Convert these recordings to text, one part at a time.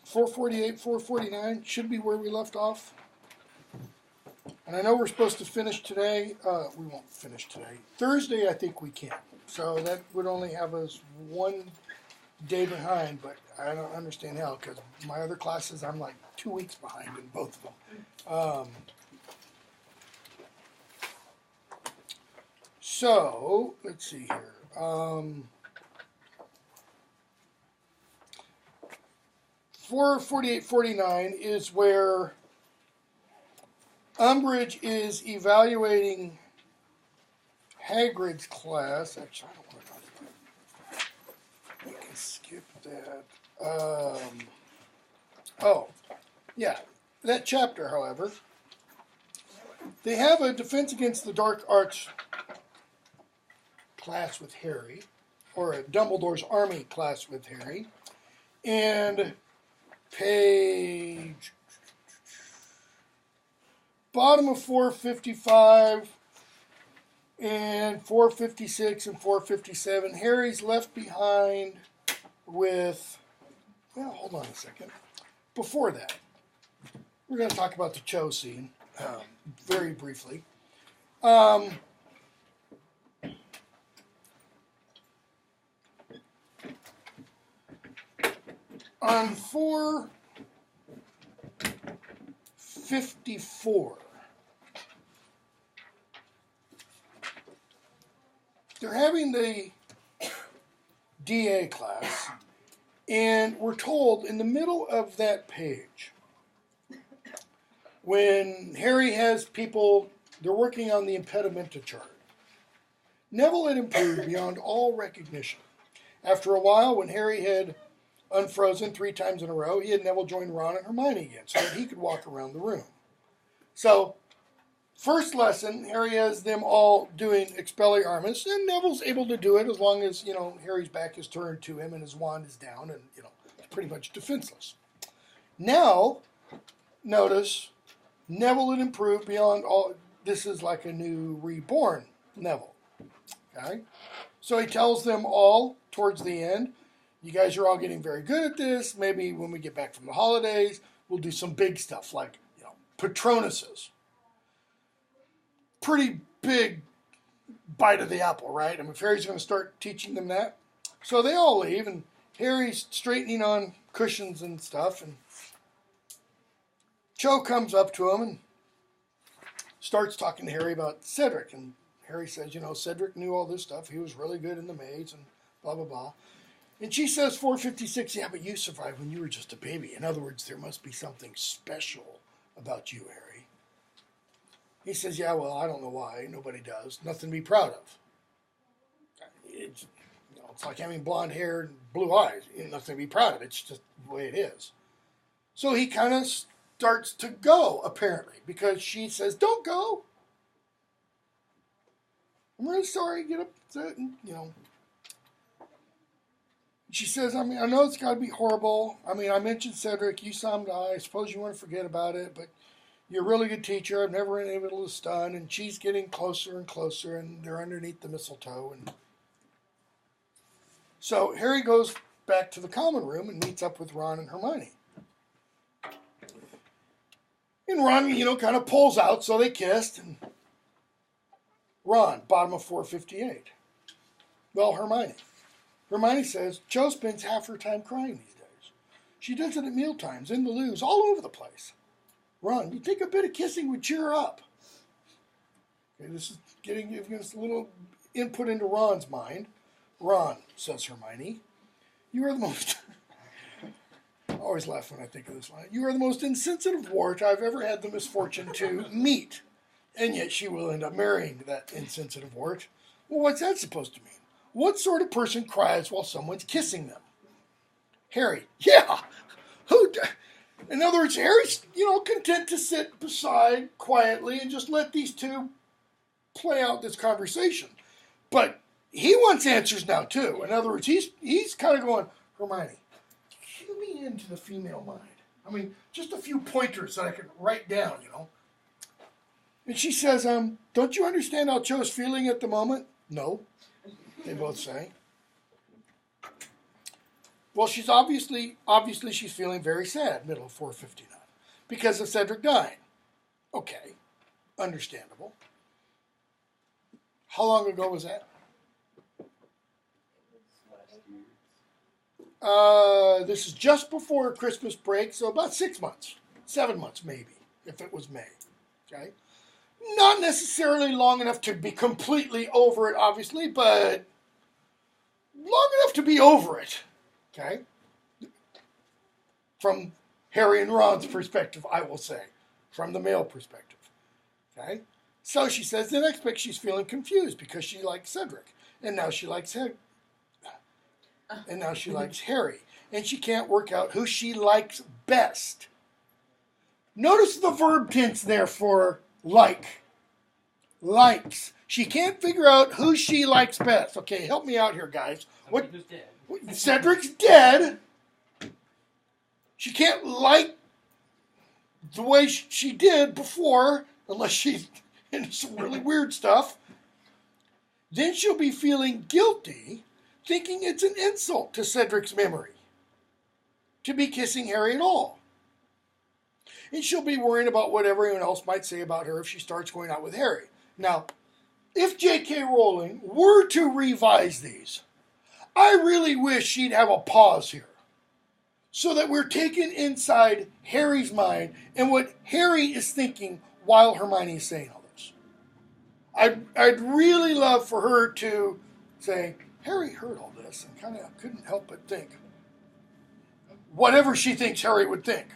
448, 449 should be where we left off. And I know we're supposed to finish today. We won't finish today. Thursday, I think we can. So that would only have us one day behind, but I don't understand how, because my other classes, I'm like 2 weeks behind in both of them. So, let's see here. 448-49 is where Umbridge is evaluating Hagrid's class. Actually, I don't want to talk about that. We can skip that. Oh, yeah. That chapter, however, they have a Defense Against the Dark Arts class with Harry, or a Dumbledore's Army class with Harry, and page bottom of 455 and 456 and 457. Harry's left behind with, well, hold on a second. Before that, we're going to talk about the Cho scene very briefly. On 454, they're having the DA class, and we're told in the middle of that page, when Harry has people, they're working on the impedimenta chart. Neville had improved beyond all recognition. After a while, when Harry had unfrozen 3 times in a row, he had Neville join Ron and Hermione again so that he could walk around the room. So, first lesson, Harry has them all doing Expelliarmus, and Neville's able to do it as long as, Harry's back is turned to him and his wand is down and, he's pretty much defenseless. Now, notice, Neville had improved beyond all. This is like a new reborn Neville. Okay? So he tells them all towards the end, you guys are all getting very good at this. Maybe when we get back from the holidays, we'll do some big stuff like, Patronuses. Pretty big bite of the apple, right? I mean, Harry's going to start teaching them that. So they all leave, and Harry's straightening on cushions and stuff, and Cho comes up to him and starts talking to Harry about Cedric, and Harry says, Cedric knew all this stuff. He was really good in the maze, and blah, blah, blah. And she says, 456, yeah, but you survived when you were just a baby. In other words, there must be something special about you, Harry. He says, yeah, well, I don't know why. Nobody does. Nothing to be proud of. It's like having blonde hair and blue eyes. Nothing to be proud of. It's just the way it is. So he kind of starts to go, apparently, because she says, don't go. I'm really sorry. Get upset, and, She says, I know it's got to be horrible. I mentioned Cedric. You saw him die. I suppose you want to forget about it, but you're a really good teacher. I've never been able to stun. And she's getting closer and closer, and they're underneath the mistletoe. And so Harry goes back to the common room and meets up with Ron and Hermione. And Ron, kind of pulls out, so they kissed. And Ron, bottom of 458. Well, Hermione says, Cho spends half her time crying these days. She does it at mealtimes, in the loos, all over the place. Ron, you think a bit of kissing would cheer her up? Okay, this is giving us a little input into Ron's mind. Ron, says Hermione, you are the most... I always laugh when I think of this line. You are the most insensitive wart I've ever had the misfortune to meet. And yet she will end up marrying that insensitive wart. Well, what's that supposed to mean? What sort of person cries while someone's kissing them? Harry, yeah. In other words, Harry's, content to sit beside quietly and just let these two play out this conversation. But he wants answers now, too. In other words, he's kind of going, Hermione, cue me into the female mind. Just a few pointers that I can write down, And she says, don't you understand how Cho's feeling at the moment? No. They both say. Well, she's obviously she's feeling very sad, middle of 459, because of Cedric dying. Okay, understandable. How long ago was that? This is just before Christmas break, so about 6 months, 7 months maybe, if it was May. Okay, not necessarily long enough to be completely over it, obviously, but long enough to be over it. Okay, from Harry and Ron's perspective, I will say, from the male perspective. Okay, so she says the next week she's feeling confused because she likes Cedric, and now she likes him. And now she likes Harry. And she can't work out who she likes best. Notice the verb tense there for like. Likes. She can't figure out who she likes best. Okay, help me out here, guys. What? Cedric's dead. She can't like the way she did before, unless she's into some really weird stuff. Then she'll be feeling guilty, thinking it's an insult to Cedric's memory to be kissing Harry at all. And she'll be worrying about what everyone else might say about her if she starts going out with Harry. Now, if J.K. Rowling were to revise these, I really wish she'd have a pause here so that we're taken inside Harry's mind and what Harry is thinking while Hermione is saying all this. I'd really love for her to say, Harry heard all this and kind of couldn't help but think whatever she thinks Harry would think.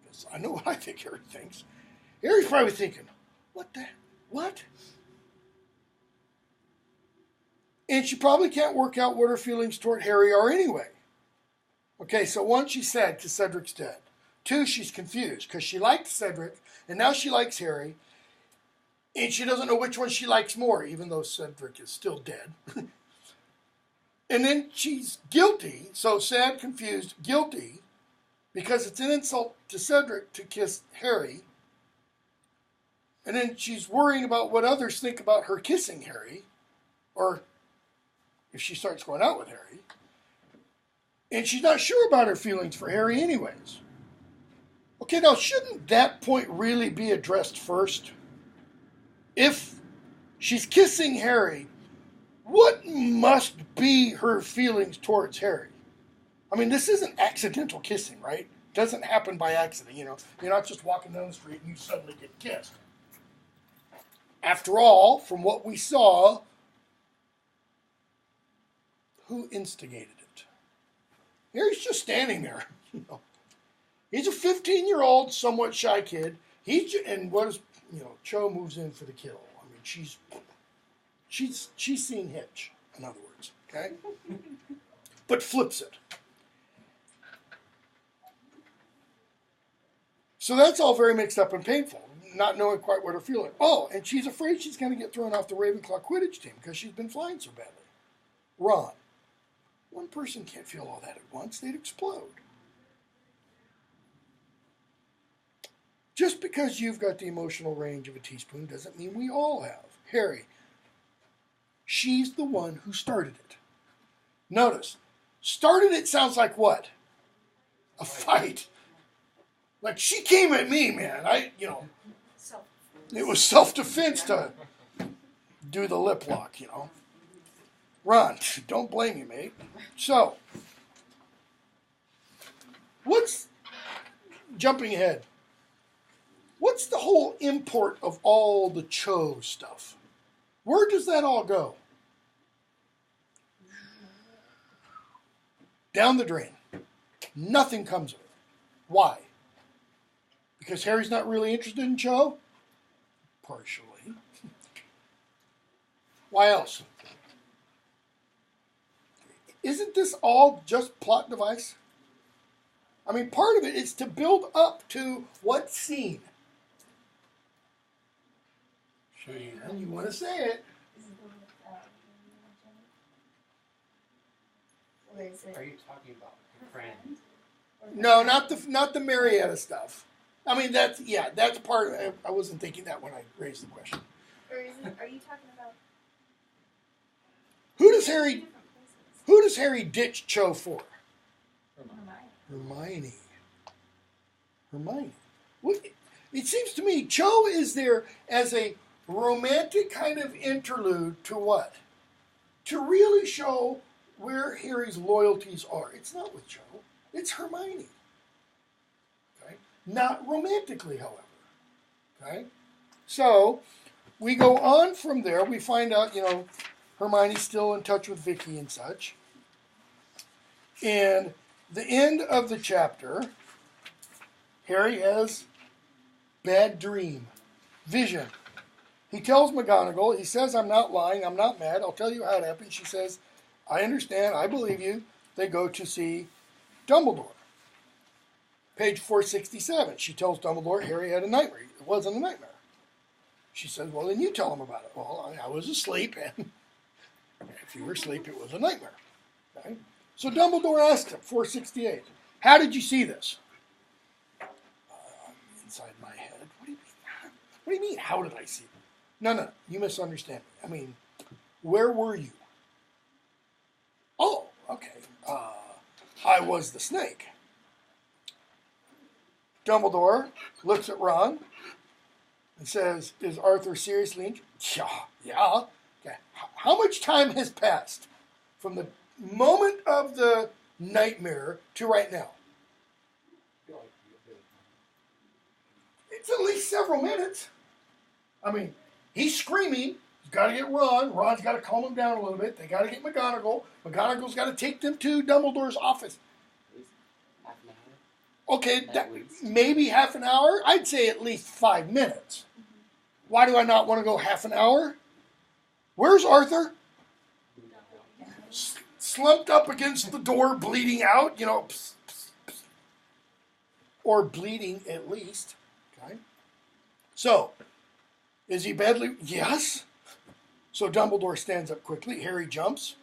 Because I know what I think Harry thinks. Harry's probably thinking, what? And she probably can't work out what her feelings toward Harry are anyway. Okay, so one, she's sad because Cedric's dead. Two, she's confused because she liked Cedric and now she likes Harry. And she doesn't know which one she likes more, even though Cedric is still dead. And then she's guilty, so sad, confused, guilty, because it's an insult to Cedric to kiss Harry. And then she's worrying about what others think about her kissing Harry, or if she starts going out with Harry. And she's not sure about her feelings for Harry anyways. Okay, now shouldn't that point really be addressed first? If she's kissing Harry, what must be her feelings towards Harry? I mean, this isn't accidental kissing, right? It doesn't happen by accident, You're not just walking down the street and you suddenly get kissed. After all, from what we saw, who instigated it? Harry's just standing there, He's a 15-year-old, somewhat shy kid. And what is, Cho moves in for the kill. I mean, she's seen Hitch, in other words, okay? But flips it. So that's all very mixed up and painful, not knowing quite what her feeling. Oh, and she's afraid she's going to get thrown off the Ravenclaw Quidditch team because she's been flying so badly. Ron, one person can't feel all that at once. They'd explode. Just because you've got the emotional range of a teaspoon doesn't mean we all have. Harry, she's the one who started it. Notice, started it sounds like what? A fight. Like she came at me, man. It was self-defense to do the lip lock, Ron, don't blame me, mate. So, jumping ahead, what's the whole import of all the Cho stuff? Where does that all go? Down the drain. Nothing comes of it. Why? Because Harry's not really interested in Cho? Partially. Why else? Isn't this all just plot device? I mean, part of it is to build up to what scene? Cheyenne, you want to say it. Are you talking about your friend? No, not the Marietta stuff. I mean, that's part of it. I wasn't thinking that when I raised the question. Or are you talking about Who does Harry ditch Cho for? Hermione. Hermione. What, it seems to me Cho is there as a romantic kind of interlude to what? To really show where Harry's loyalties are. It's not with Cho. It's Hermione. Okay? Not romantically, however. Okay? So, we go on from there. We find out, Hermione's still in touch with Vicky and such. And the end of the chapter, Harry has bad dream, vision. He tells McGonagall, he says, I'm not lying, I'm not mad, I'll tell you how it happened. She says, I understand, I believe you. They go to see Dumbledore. Page 467, she tells Dumbledore Harry had a nightmare. It wasn't a nightmare. She says, well, then you tell him about it. Well, I was asleep, and if you were asleep, it was a nightmare. Okay? So Dumbledore asked him, 468, how did you see this? Inside my head. What do you mean? What do you mean, how did I see it? No, you misunderstand me. I mean, where were you? Oh, okay. I was the snake. Dumbledore looks at Ron and says, is Arthur seriously injured? Yeah. Okay. How much time has passed from the moment of the nightmare to right now? It's at least several minutes. I mean, he's screaming. He's got to get Ron. Ron's got to calm him down a little bit. They got to get McGonagall. McGonagall's got to take them to Dumbledore's office. Half an hour? Okay, maybe half an hour. I'd say at least 5 minutes. Why do I not want to go half an hour? Where's Arthur? Slumped up against the door, bleeding out, or bleeding at least. Okay. So, is he badly? Yes. So Dumbledore stands up quickly. Harry jumps,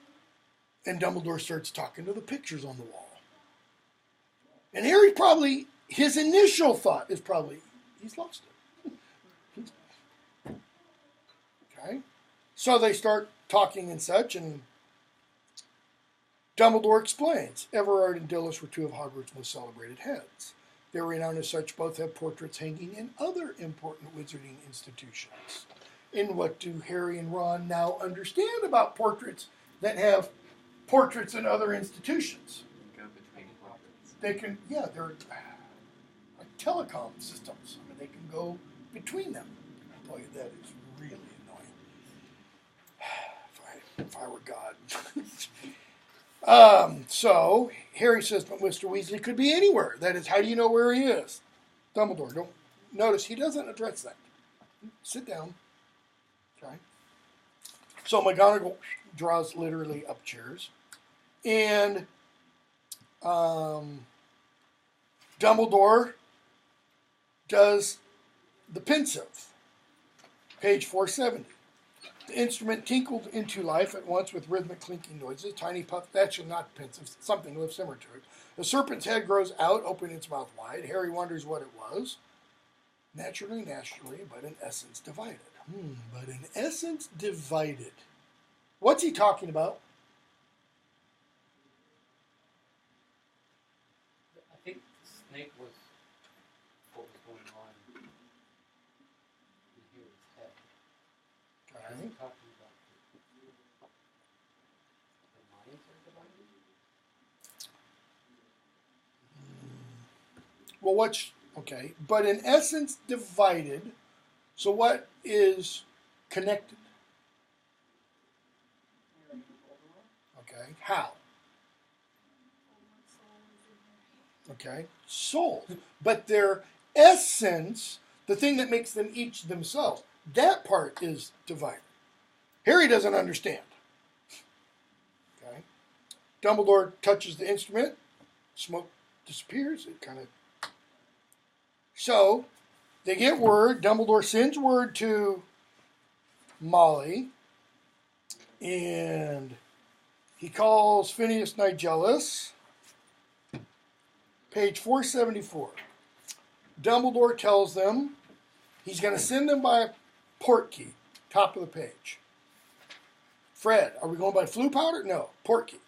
and Dumbledore starts talking to the pictures on the wall. And Harry his initial thought is probably, he's lost it. Okay. So they start talking and such, and Dumbledore explains, Everard and Dilys were two of Hogwarts' most celebrated heads. They're renowned as such, both have portraits hanging in other important wizarding institutions. And what do Harry and Ron now understand about portraits that have portraits in other institutions? Go between properties. They can, they're like telecom systems. I mean, they can go between them. Boy, that is really annoying. If I were God. So Harry says, but Mr. Weasley could be anywhere. That is, how do you know where he is? Dumbledore, don't notice he doesn't address that. Sit down. Okay. So McGonagall draws literally up chairs, and Dumbledore does the pensive. Page 470. The instrument tinkled into life at once with rhythmic clinking noises. Tiny puff, that's not pensive, something lives similar to it. The serpent's head grows out, opening its mouth wide. Harry wonders what it was. Naturally, but in essence divided. But in essence divided. What's he talking about? I think the snake was what was going on in Harry's head. I was talking about the minds are divided. Well, okay, but in essence divided, so what is connected? Okay, how? Okay, souls. But their essence, the thing that makes them each themselves, that part is divided. Harry doesn't understand. Okay, Dumbledore touches the instrument, smoke disappears, it kind of... So, they get word, Dumbledore sends word to Molly, and he calls Phineas Nigellus, page 474. Dumbledore tells them he's going to send them by a portkey, top of the page. Fred, are we going by Floo powder? No, portkey.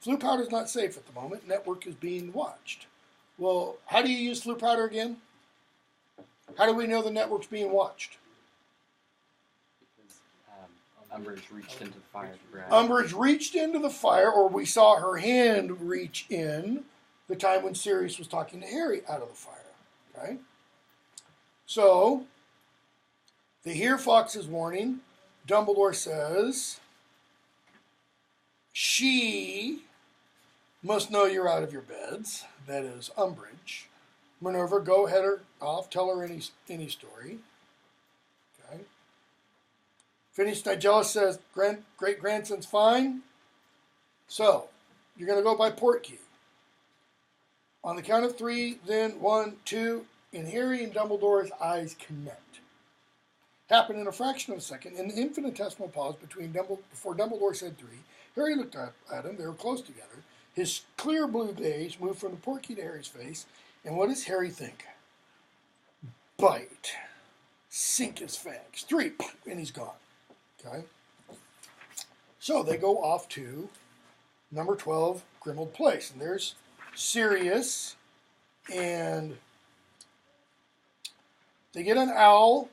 Floo powder is not safe at the moment. Network is being watched. Well, how do you use flu powder again? How do we know the network's being watched? Because Umbridge reached into the fire to grab. Umbridge reached into the fire, or we saw her hand reach in the time when Sirius was talking to Harry out of the fire. Okay? So, they hear Fox's warning. Dumbledore says, she must know you're out of your beds. That is Umbridge. Minerva, go head her off. Tell her any story. Okay. Phineas Nigella says, great-grandson's fine. So, you're going to go by Portkey. On the count of 3, then 1, 2, and Harry and Dumbledore's eyes connect. Happened in a fraction of a second, in the infinitesimal pause before Dumbledore said 3. Harry looked at him. They were close together. His clear blue gaze moved from the Portkey to Harry's face. And what does Harry think? Bite. Sink his fangs. 3, and he's gone. Okay? So they go off to number 12, Grimmauld Place. And there's Sirius, and they get an owl.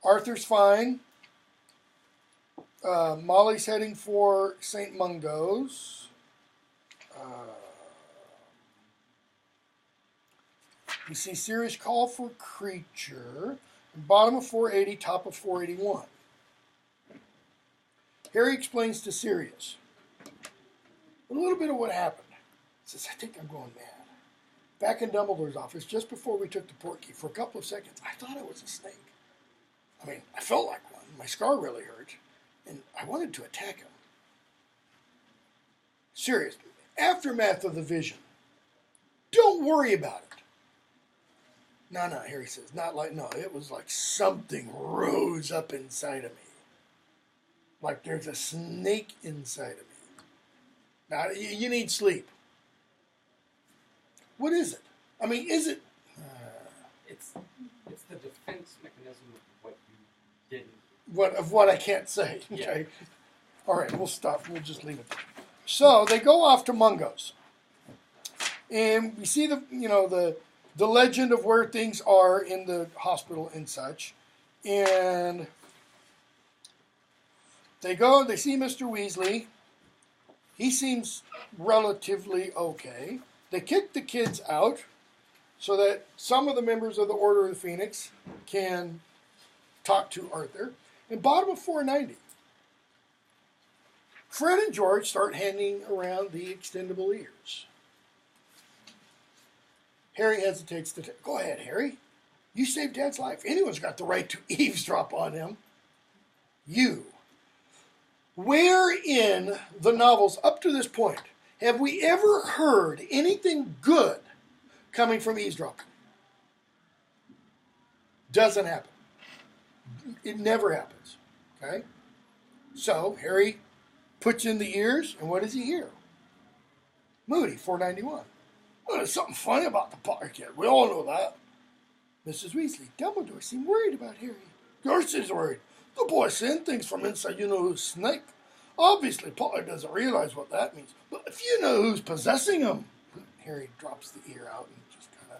Arthur's fine. Molly's heading for St. Mungo's. We see Sirius call for Creature. Bottom of 480, top of 481. Harry explains to Sirius a little bit of what happened. He says, I think I'm going mad. Back in Dumbledore's office, just before we took the Portkey, for a couple of seconds, I thought it was a snake. I mean, I felt like one. My scar really hurt, and I wanted to attack him. Sirius, aftermath of the vision. Don't worry about it. No, Harry says, it was like something rose up inside of me. Like there's a snake inside of me. Now, you need sleep. What is it? I mean, is it? It's the defense mechanism of what you didn't. What I can't say. Yeah. Okay. All right, we'll stop. We'll just leave it. So they go off to Mungo's, and we see the legend of where things are in the hospital and such, and they go. They see Mr. Weasley. He seems relatively okay. They kick the kids out so that some of the members of the Order of the Phoenix can talk to Arthur. And bottom of 490, Fred and George start handing around the extendable ears. Harry hesitates to go ahead, Harry. You saved Dad's life. Anyone's got the right to eavesdrop on him. You. Where in the novels up to this point have we ever heard anything good coming from eavesdropping? Doesn't happen. It never happens. Okay? So, Harry puts in the ears, and what does he hear? Moody, 491. Well, there's something funny about the Potter kid. We all know that. Mrs. Weasley, Dumbledore seemed worried about Harry. Darcy's worried. The boy's saying things from inside you-know-who's snake. Obviously, Potter doesn't realize what that means. But if you know who's possessing him... Harry drops the ear out and just kind of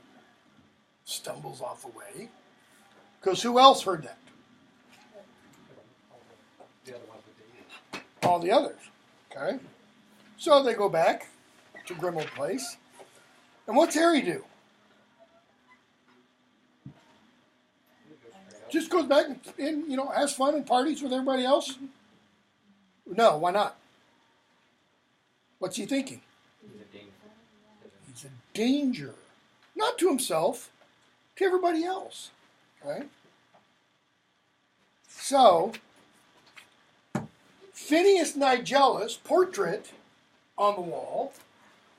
stumbles off away. Because who else heard that? The other ones with the ears. All the others. Okay? So they go back to Grimmauld Place. And what's Harry do? Just goes back and has fun and parties with everybody else? No, why not? What's he thinking? He's a danger. Not to himself, to everybody else. Okay? So, Phineas Nigella's portrait on the wall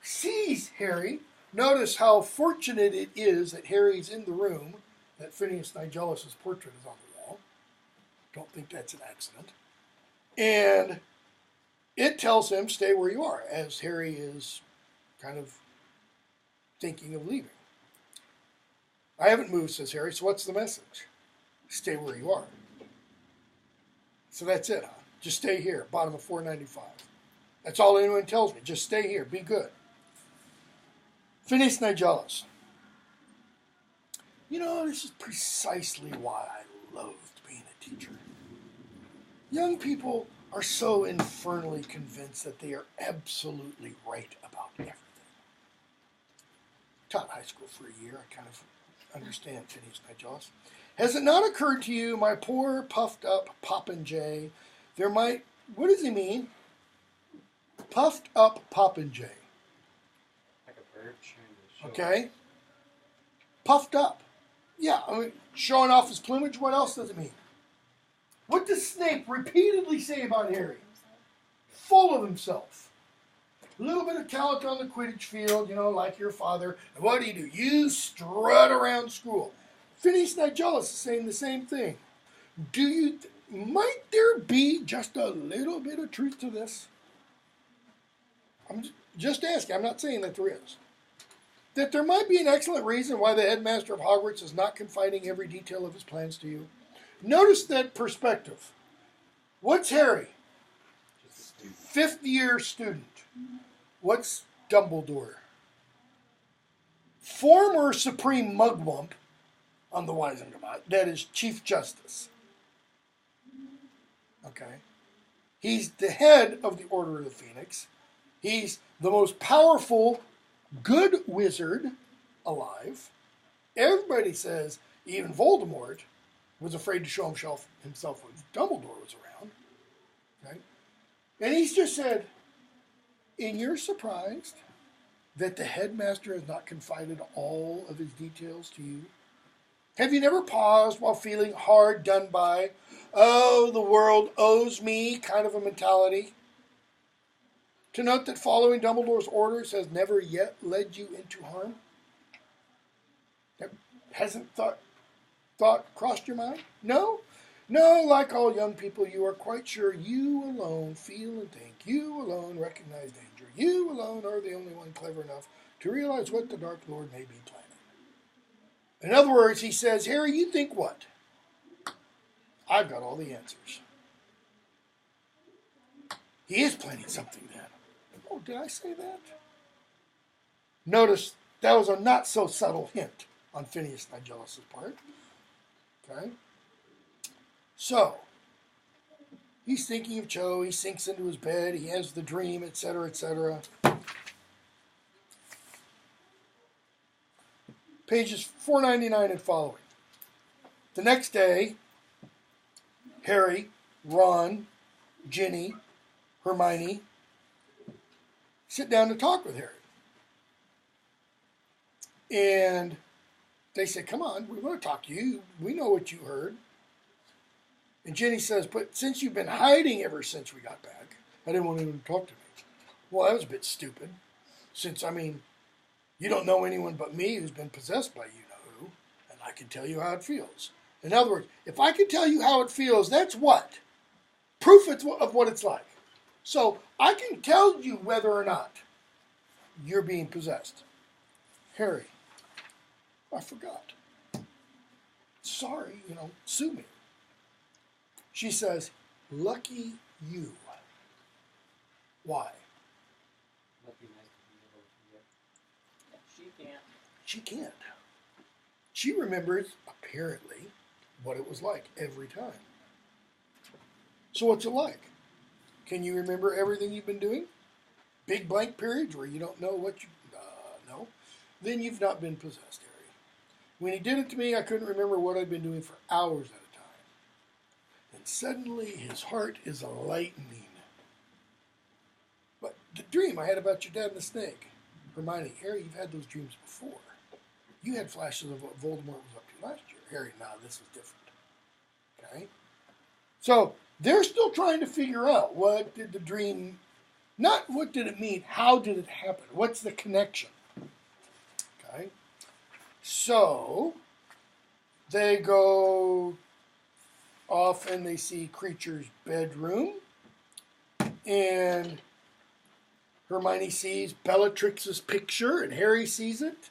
sees Harry. Notice how fortunate it is that Harry's in the room, that Phineas Nigella's portrait is on the wall. Don't think that's an accident. And it tells him, stay where you are, as Harry is kind of thinking of leaving. I haven't moved, says Harry, so what's the message? Stay where you are. So that's it, huh? Just stay here, bottom of 495. That's all anyone tells me. Just stay here. Be good. Phineas Nigellus. You know, this is precisely why I loathed being a teacher. Young people are so infernally convinced that they are absolutely right about everything. Taught high school for a year. I kind of understand Phineas Nigellus. Has it not occurred to you, my poor puffed up popinjay, there might, what does he mean? Puffed up popinjay. Like a bird trying to show. Okay? Puffed up. Yeah, I mean, showing off his plumage, what else does it mean? What does Snape repeatedly say about Harry? Full of himself. A little bit of talent on the Quidditch field, you know, like your father. And what do? You strut around school. Phineas Nigellus is saying the same thing. Might there be just a little bit of truth to this? I'm just asking. I'm not saying that there is. That there might be an excellent reason why the headmaster of Hogwarts is not confiding every detail of his plans to you. Notice that perspective. What's Harry? Just a student. Fifth-year student. What's Dumbledore? Former Supreme Mugwump on the Wisengamot. That is Chief Justice. Okay? He's the head of the Order of the Phoenix. He's the most powerful good wizard alive. Everybody says even Voldemort was afraid to show himself when Dumbledore was around. Okay? And he's just said, and you're surprised that the headmaster has not confided all of his details to you? Have you never paused while feeling hard done by, oh, the world owes me kind of a mentality? To note that following Dumbledore's orders has never yet led you into harm? That hasn't thought crossed your mind? No? No, like all young people, you are quite sure you alone feel and think. You alone recognize danger. You alone are the only one clever enough to realize what the Dark Lord may be planning. In other words, he says, Harry, you think what? I've got all the answers. He is planning something then. Oh, did I say that? Notice that was a not so subtle hint on Phineas Nigellus' part. Okay? So, he's thinking of Cho, he sinks into his bed, he has the dream, etc., etc. Pages 499 and following. The next day, Harry, Ron, Ginny, Hermione sit down to talk with Harry. And they say, come on, we want to talk to you. We know what you heard. And Ginny says, but since you've been hiding ever since we got back, I didn't want anyone to talk to me. Well, that was a bit stupid. Since, you don't know anyone but me who's been possessed by you-know-who, and I can tell you how it feels. In other words, if I can tell you how it feels, that's what? Proof of what it's like. So I can tell you whether or not you're being possessed. Harry, I forgot. Sorry, sue me. She says, lucky you. Why? Must be nice to be able to forget. She can't. She can't. She remembers, apparently, what it was like every time. So what's it like? Can you remember everything you've been doing? Big blank periods where you don't know what you... no. Then you've not been possessed, Harry. When he did it to me, I couldn't remember what I'd been doing for hours at a time. And suddenly his heart is lightening. But the dream I had about your dad and the snake. Hermione, Harry, you've had those dreams before. You had flashes of what Voldemort was up to last year. Harry, no, this is different. Okay? So, they're still trying to figure out what did the dream, not what did it mean, how did it happen? What's the connection? Okay? So, they go off and they see Creature's bedroom. And Hermione sees Bellatrix's picture and Harry sees it.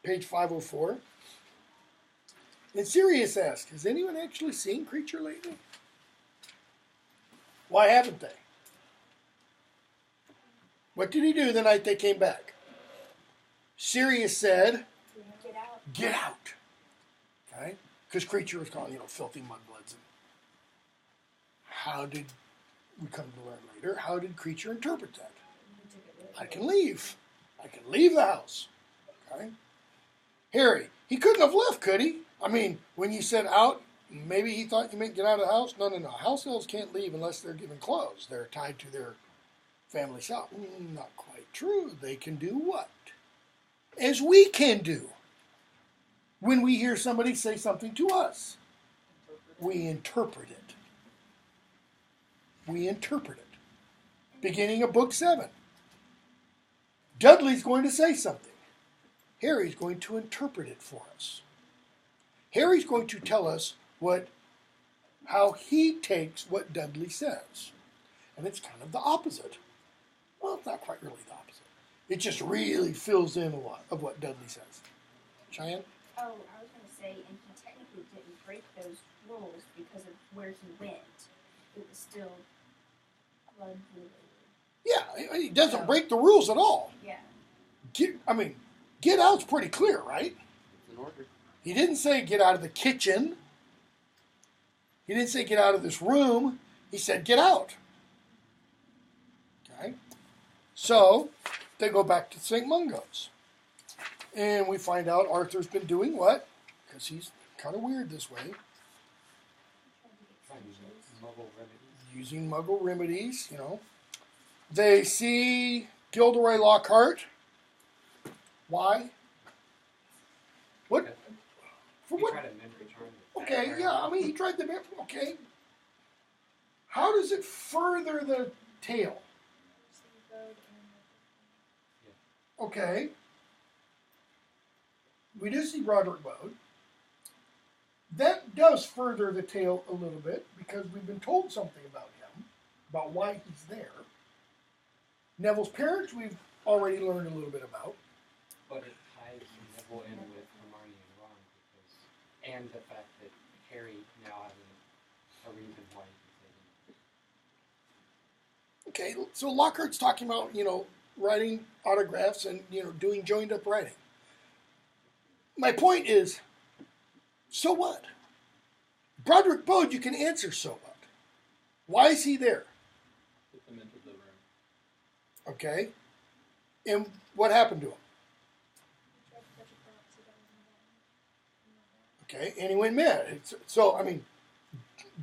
Page 504. And Sirius asks, has anyone actually seen Creature lately? Why haven't they? What did he do the night they came back? Sirius said, Get out. get out. Okay? Because Creature was calling, filthy mudbloods. And how did, we come to learn later, how did Creature interpret that? I can leave. I can leave the house. Okay? Harry, he couldn't have left, could he? I mean, when you said out, maybe he thought you meant get out of the house. No. House elves can't leave unless they're given clothes. They're tied to their family's house. Not quite true. They can do what? As we can do. When we hear somebody say something to us, we interpret it. We interpret it. Beginning of book 7. Dudley's going to say something. Harry's going to interpret it for us. Harry's going to tell us how he takes what Dudley says. And it's kind of the opposite. Well, it's not quite really the opposite. It just really fills in a lot of what Dudley says. Cheyenne? Oh, I was going to say, and he technically didn't break those rules because of where he went. It was still blood related. Yeah, he doesn't break the rules at all. Yeah. Get out's pretty clear, right? It's an order. He didn't say get out of the kitchen. He didn't say get out of this room. He said get out. Okay? So, they go back to St. Mungo's. And we find out Arthur's been doing what? Because he's kind of weird this way. Muggle remedies. Using muggle remedies, They see Gilderoy Lockhart. Why? What? For He what? tried a memory charm. Okay, yeah, he tried the... Okay. How does it further the tale? Okay. We do see Broderick Bode. That does further the tale a little bit because we've been told something about him, about why he's there. Neville's parents we've already learned a little bit about. But it ties Neville in with Hermione and Ron and the fact that Harry now has a reason why he's taking. Okay, so Lockhart's talking about, writing autographs and, doing joined up writing. My point is, so what? Broderick Bode, you can answer so what. Why is he there? Put them into the room. Okay. And what happened to him? Okay, and he went mad. So,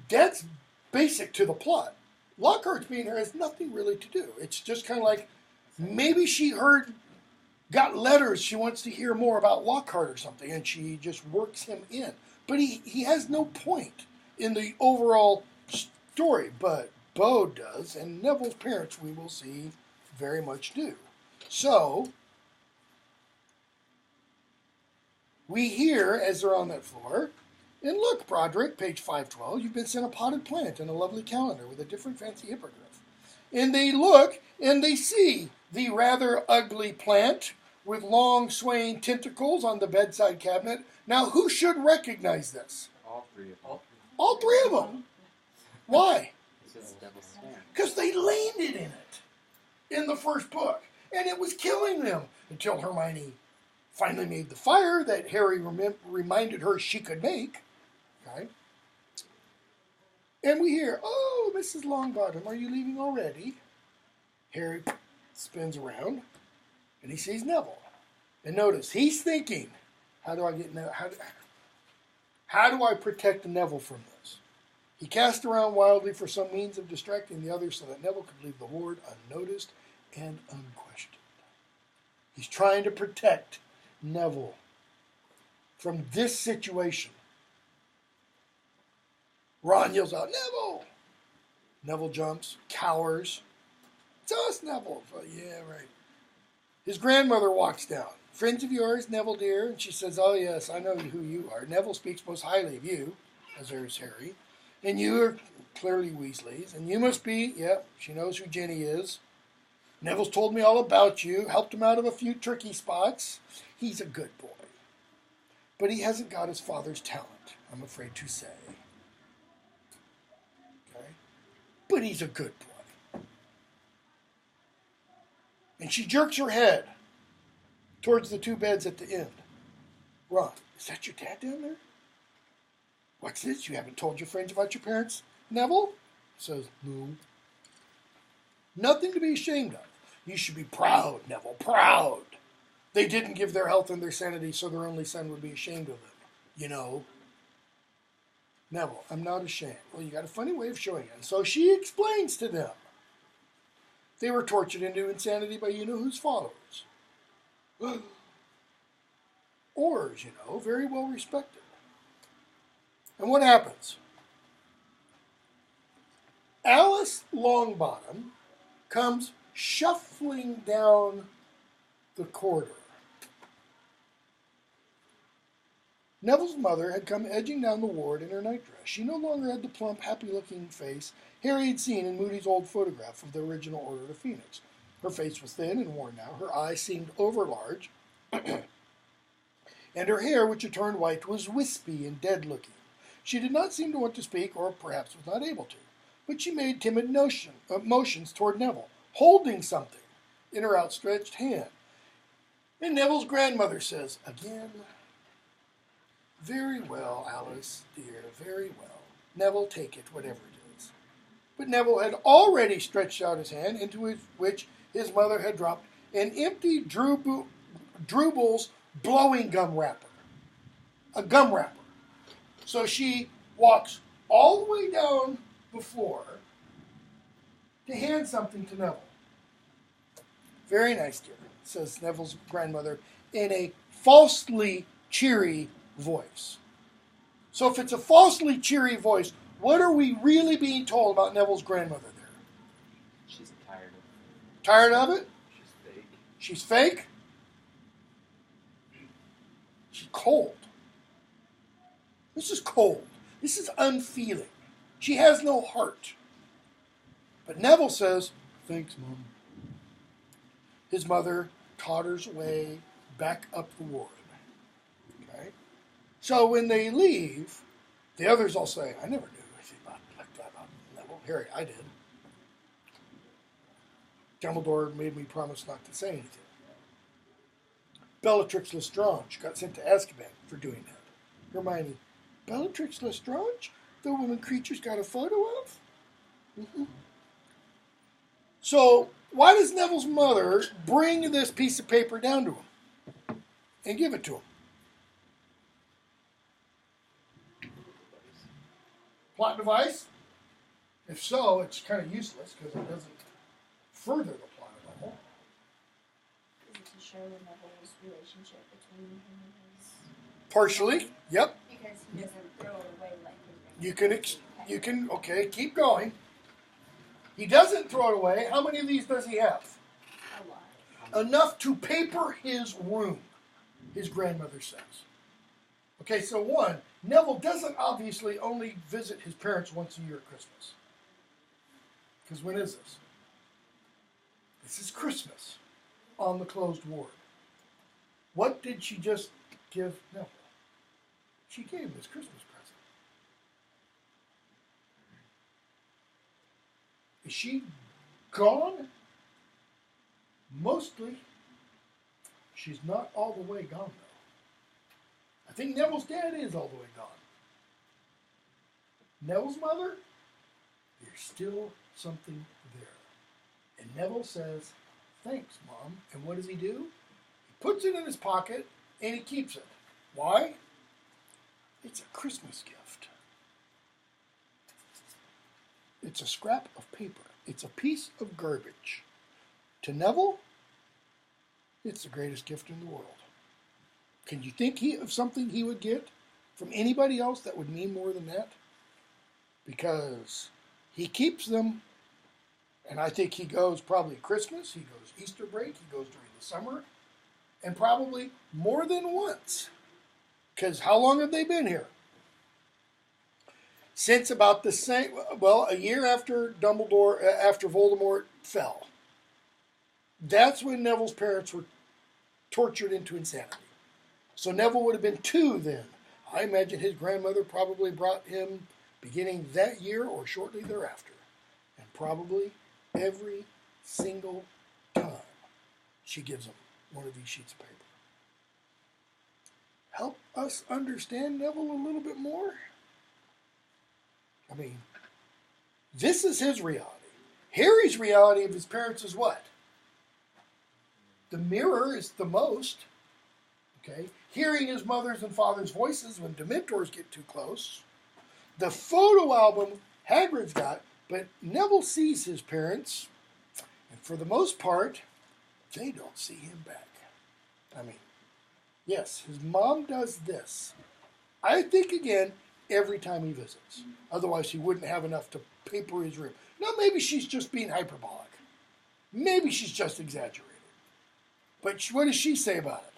that's basic to the plot. Lockhart's being here has nothing really to do. It's just kind of like, maybe she got letters, she wants to hear more about Lockhart or something, and she just works him in. But he has no point in the overall story, but Bode does, and Neville's parents, we will see, very much do. So, we hear, as they're on that floor, and look, Broderick, page 512, you've been sent a potted plant and a lovely calendar with a different fancy hippogriff. And they look, and they see the rather ugly plant with long swaying tentacles on the bedside cabinet. Now, who should recognize this? All three of them. All three of them. Why? This is Devil's Stand. Because they landed in it in the first book. And it was killing them until Hermione finally made the fire that Harry reminded her she could make. Okay? And we hear, oh, Mrs. Longbottom, are you leaving already? Harry spins around, and he sees Neville. And notice, he's thinking, how do I get Neville? How do I protect Neville from this? He cast around wildly for some means of distracting the others so that Neville could leave the ward unnoticed and unquestioned. He's trying to protect Neville from this situation. Ron yells out, Neville! Neville jumps, cowers. It's us, Neville. Oh, yeah, right. His grandmother walks down. Friends of yours, Neville dear? And she says, oh, yes, I know who you are. Neville speaks most highly of you, as there's Harry. And you are clearly Weasleys. And you must be, she knows who Jenny is. Neville's told me all about you, helped him out of a few tricky spots. He's a good boy. But he hasn't got his father's talent, I'm afraid to say. Okay? But he's a good boy. And she jerks her head towards the two beds at the end. Ron, is that your dad down there? What's this? You haven't told your friends about your parents, Neville? Says, no. Nothing to be ashamed of. You should be proud, Neville, proud. They didn't give their health and their sanity so their only son would be ashamed of them. You know. Neville, I'm not ashamed. Well, you got a funny way of showing it. And so she explains to them. They were tortured into insanity by you-know-whose followers. Oars, you know, very well respected. And what happens? Alice Longbottom comes shuffling down the corridor. Neville's mother had come edging down the ward in her nightdress. She no longer had the plump, happy-looking face Harry had seen in Moody's old photograph of the original Order of the Phoenix. Her face was thin and worn now. Her eyes seemed overlarge, and her hair, which had turned white, was wispy and dead-looking. She did not seem to want to speak, or perhaps was not able to, but she made timid motions toward Neville, holding something in her outstretched hand. And Neville's grandmother says, again, very well, Alice, dear, very well. Neville, take it, whatever it is. But Neville had already stretched out his hand, into which his mother had dropped an empty Drubel's blowing gum wrapper. A gum wrapper. So she walks all the way down the floor to hand something to Neville. Very nice, dear, says Neville's grandmother in a falsely cheery voice. So if it's a falsely cheery voice, what are we really being told about Neville's grandmother there? She's tired of it. Tired of it? She's fake. She's fake? She's cold. This is cold. This is unfeeling. She has no heart. But Neville says, thanks, Mom. His mother totters away back up the ward. Okay? So when they leave, the others all say, I never knew anything like that about Neville. Harry, I did. Dumbledore made me promise not to say anything. Bellatrix Lestrange got sent to Azkaban for doing that. Hermione, Bellatrix Lestrange? The woman creature's got a photo of? Mm-hmm. So, why does Neville's mother bring this piece of paper down to him and give it to him? Plot device? If so, it's kind of useless because it doesn't further the plot at all. Is it to show Neville's relationship between him and his... Partially, yep. Because he doesn't throw it away like his You can, okay, keep going. He doesn't throw it away. How many of these does he have? A lot. Enough to paper his room, his grandmother says. Okay, so one, Neville doesn't obviously only visit his parents once a year at Christmas. Because when is this? This is Christmas on the closed ward. What did she just give Neville? She gave him his Christmas present. Is she gone? Mostly. She's not all the way gone, though. I think Neville's dad is all the way gone. Neville's mother, there's still something there. And Neville says, thanks, Mom. And what does he do? He puts it in his pocket and he keeps it. Why? It's a Christmas gift. It's a scrap of paper. It's a piece of garbage. To Neville, it's the greatest gift in the world. Can you think of something he would get from anybody else that would mean more than that? Because he keeps them, and I think he goes probably Christmas, he goes Easter break, he goes during the summer, and probably more than once. Because how long have they been here? Since about the same, well, a year after after Voldemort fell. That's when Neville's parents were tortured into insanity. So Neville would have been 2 then. I imagine his grandmother probably brought him beginning that year or shortly thereafter. And probably every single time she gives him one of these sheets of paper. help us understand Neville a little bit more? I mean, this is his reality. Harry's reality of his parents is what? The mirror is the most. Okay? Hearing his mother's and father's voices when Dementors get too close. The photo album Hagrid's got, but Neville sees his parents, and for the most part, they don't see him back. I mean, yes, his mom does this. I think, again, every time he visits. Otherwise, he wouldn't have enough to paper his room. Now, maybe she's just being hyperbolic. Maybe she's just exaggerating. But what does she say about it?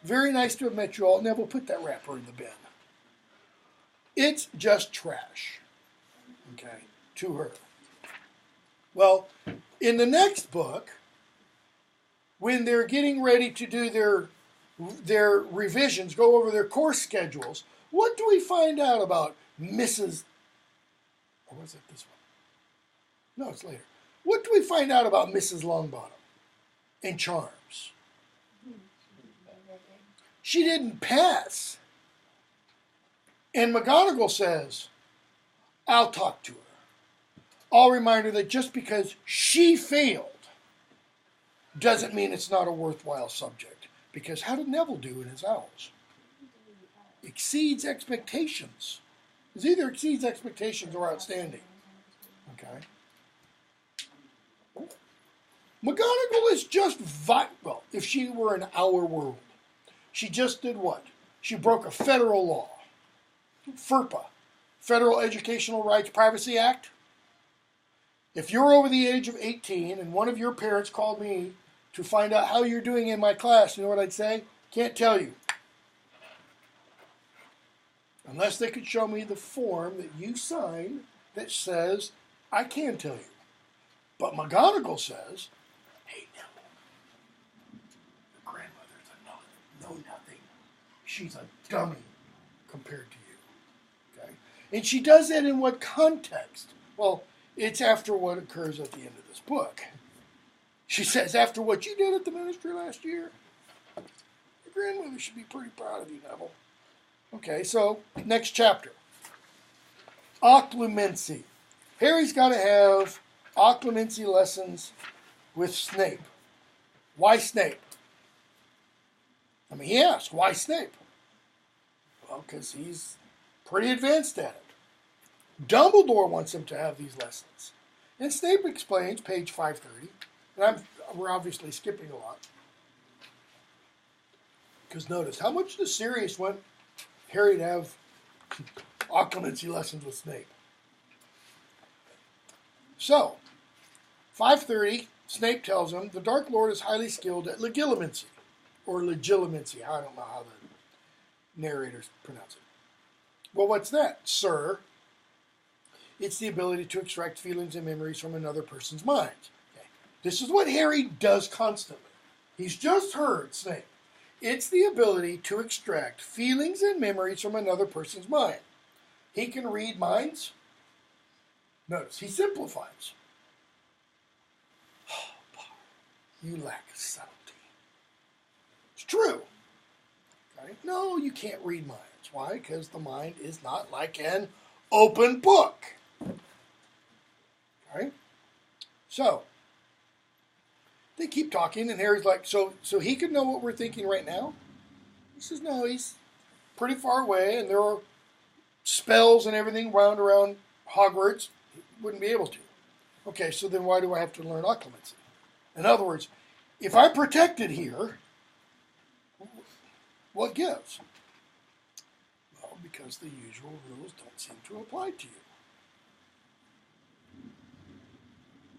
Very nice to have met you all. Neville, put that wrapper in the bin. It's just trash. Okay, to her. Well, in the next book, when they're getting ready to do their revisions, go over their course schedules, what do we find out about Mrs. Or was it this one? No, it's later. What do we find out about Mrs. Longbottom and Charms? She didn't pass. And McGonagall says, I'll talk to her. I'll remind her that just because she failed doesn't mean it's not a worthwhile subject. Because how did Neville do in his Owls? Exceeds expectations. It either exceeds expectations or outstanding. Okay. McGonagall is just well, if she were in our world, she just did what? She broke a federal law. FERPA, Federal Educational Rights Privacy Act. If you're over the age of 18 and one of your parents called me to find out how you're doing in my class, you know what I'd say? Can't tell you. Unless they could show me the form that you sign that says, I can tell you. But McGonagall says, hey, Neville, your grandmother's a know-nothing. She's a dummy compared to you. Okay? And she does that in what context? Well, it's after what occurs at the end of this book. She says, after what you did at the ministry last year, your grandmother should be pretty proud of you, Neville. Okay, so next chapter. Occlumency. Harry's got to have occlumency lessons with Snape. Why Snape? I mean, he asked, why Snape? Well, because he's pretty advanced at it. Dumbledore wants him to have these lessons. And Snape explains, page 530, and we're obviously skipping a lot. Because notice, how much does Sirius want Harry to have occlumency lessons with Snape? So, 5:30, Snape tells him the Dark Lord is highly skilled at legilimency, or legilimency. I don't know how the narrators pronounce it. Well, what's that, sir? It's the ability to extract feelings and memories from another person's mind. Okay. This is what Harry does constantly. He's just heard Snape. It's the ability to extract feelings and memories from another person's mind. He can read minds. Notice, he simplifies. Oh, Potter, you lack subtlety. It's true. Okay? No, you can't read minds. Why? Because the mind is not like an open book. Okay? So, they keep talking, and Harry's like, so he could know what we're thinking right now? He says, no, he's pretty far away, and there are spells and everything wound around Hogwarts. He wouldn't be able to. Okay, so then why do I have to learn occlumency? In other words, if I'm protected here, what gives? Well, because the usual rules don't seem to apply to you.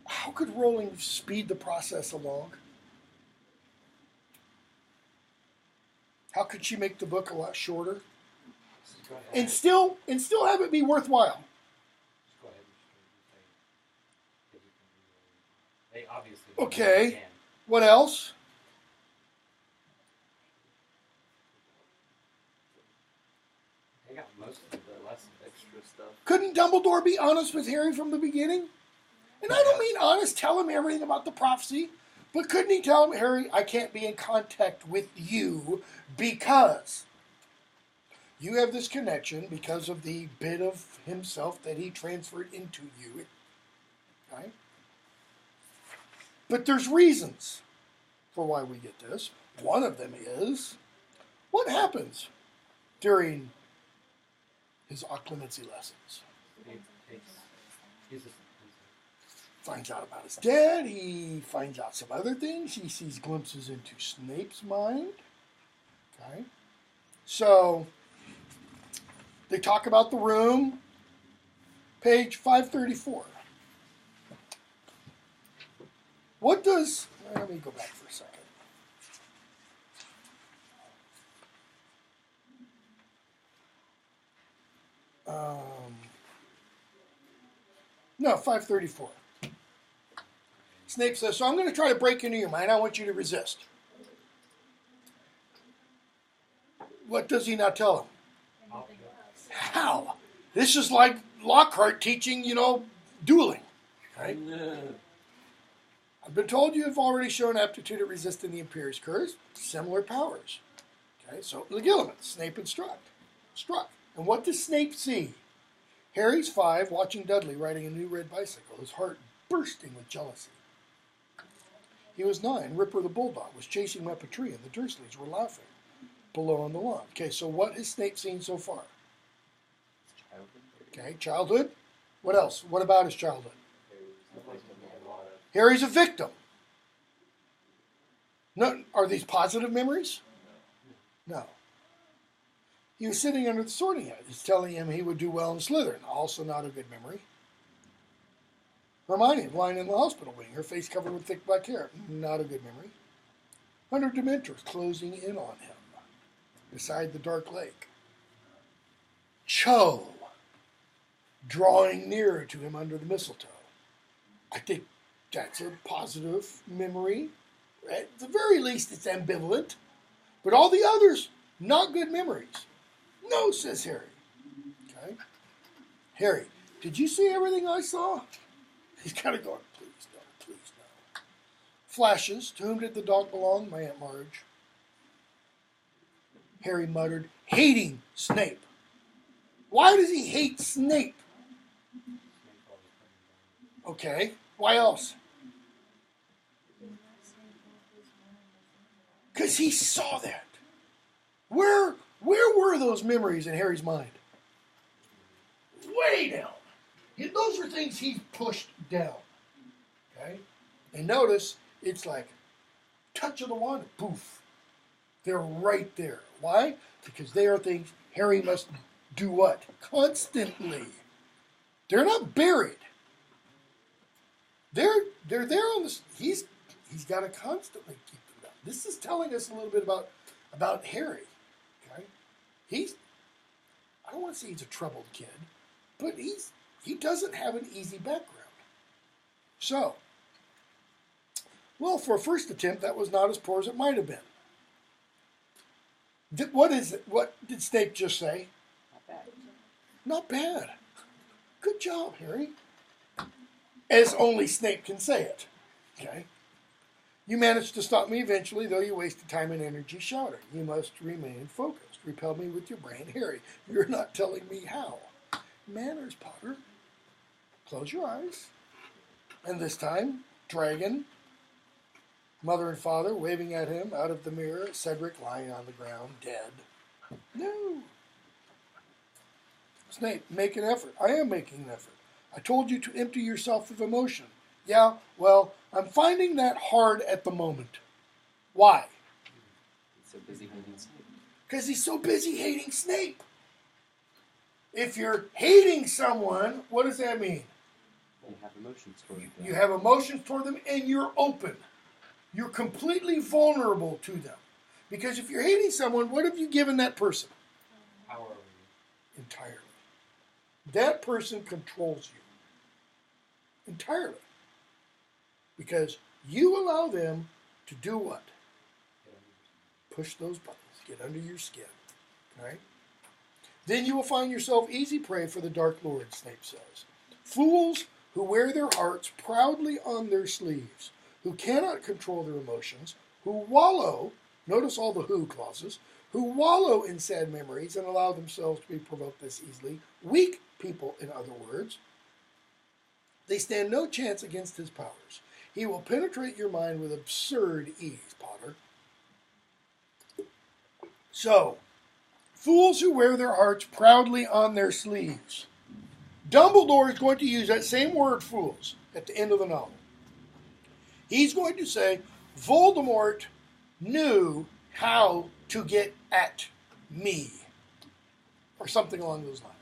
How could Rowling speed the process along? How could she make the book a lot shorter? And still have it be worthwhile? Just go ahead and say they obviously Okay. can. What else? They got most of the lessons. Extra stuff. Couldn't Dumbledore be honest with Harry from the beginning? And I don't mean honest, tell him everything about the prophecy, but couldn't he tell him, Harry, I can't be in contact with you because You have this connection because of the bit of himself that he transferred into you. Okay? But there's reasons for why we get this. One of them is, what happens during his occlumency lessons? Finds out about his dad. He finds out some other things. He sees glimpses into Snape's mind. Okay? So, they talk about the room. Page 534. What does... Let me go back for a second. No, 534. Snape says, so I'm going to try to break into your mind. I want you to resist. What does he not tell him? How? This is like Lockhart teaching, dueling. Right? I've been told you have already shown aptitude at resisting the Imperious Curse. Similar powers. Okay, so legilimate. Snape instruct. Struck. And what does Snape see? Harry's 5, watching Dudley riding a new red bicycle, his heart bursting with jealousy. He was 9. Ripper the Bulldog was chasing him up a tree, and the Dursleys were laughing below on the lawn. Okay, so what has Snape seen so far? Okay, childhood. What else? What about his childhood? Harry's a victim. No, are these positive memories? No. He was sitting under the sorting hat. He's telling him he would do well in Slytherin. Also not a good memory. Hermione lying in the hospital wing, her face covered with thick black hair. Not a good memory. 100 Dementors closing in on him beside the dark lake. Cho drawing nearer to him under the mistletoe. I think that's a positive memory. At the very least, it's ambivalent. But all the others, not good memories. No, says Harry. Okay. Harry, did you see everything I saw? He's kind of going, please no, please no. Flashes, to whom did the dog belong? My Aunt Marge. Harry muttered, hating Snape. Why does he hate Snape? Okay, why else? Because he saw that. Where were those memories in Harry's mind? Way down. Those are things he pushed down. Okay? And notice, it's like touch of the wand, poof. They're right there. Why? Because they are things Harry must do what? Constantly. They're not buried. They're there on this. He's got to constantly keep them down. This is telling us a little bit about Harry. Okay? I don't want to say he's a troubled kid, but he doesn't have an easy background. So, well, for a first attempt, that was not as poor as it might have been. What is it? What did Snape just say? Not bad. Not bad. Good job, Harry. As only Snape can say it. Okay? You managed to stop me eventually, though you wasted time and energy shouting. You must remain focused. Repel me with your brain, Harry. You're not telling me how. Manners, Potter. Close your eyes. And this time, dragon, mother and father waving at him out of the mirror, Cedric lying on the ground, dead. No. Snape, make an effort. I am making an effort. I told you to empty yourself of emotion. Yeah, well, I'm finding that hard at the moment. Why? He's so busy hating Snape. Because he's so busy hating Snape. If you're hating someone, what does that mean? You have emotions toward them. You have emotions toward them and you're open. You're completely vulnerable to them. Because if you're hating someone, what have you given that person? Power. Entirely. That person controls you. Entirely. Because you allow them to do what? Push those buttons. Get under your skin. Okay? Then you will find yourself easy prey for the Dark Lord, Snape says. Fools who wear their hearts proudly on their sleeves, who cannot control their emotions, who wallow, notice all the who clauses, who wallow in sad memories and allow themselves to be provoked this easily, weak people, in other words, they stand no chance against his powers. He will penetrate your mind with absurd ease, Potter. So, fools who wear their hearts proudly on their sleeves. Dumbledore is going to use that same word, fools, at the end of the novel. He's going to say, Voldemort knew how to get at me, or something along those lines.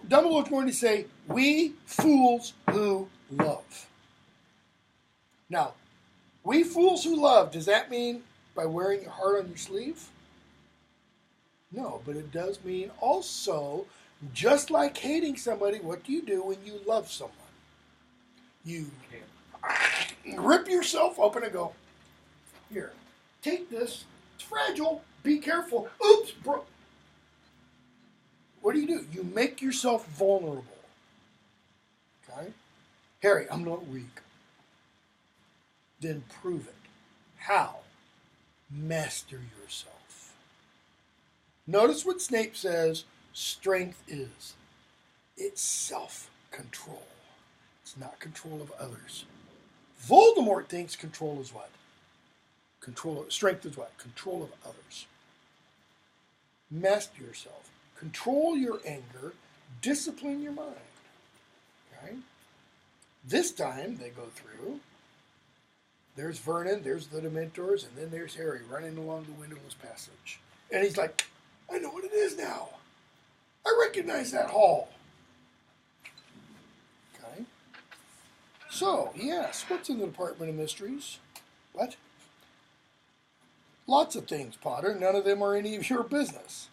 Dumbledore's going to say, we fools who love. Now, we fools who love, does that mean by wearing your heart on your sleeve? No, but it does mean also, just like hating somebody, what do you do when you love someone? You rip yourself open and go, here, take this. It's fragile. Be careful. Oops, bro. What do? You make yourself vulnerable. Okay? Harry, I'm not weak. Then prove it. How? Master yourself. Notice what Snape says strength is. It's self-control. It's not control of others. Voldemort thinks control is what? Strength is what? Control of others. Master yourself. Control your anger. Discipline your mind. Okay? This time they go through. There's Vernon, there's the Dementors, and then there's Harry running along the windowless passage. And he's like, I know what it is now. I recognize that hall. Okay? So, yes, what's in the Department of Mysteries? What? Lots of things, Potter. None of them are any of your business.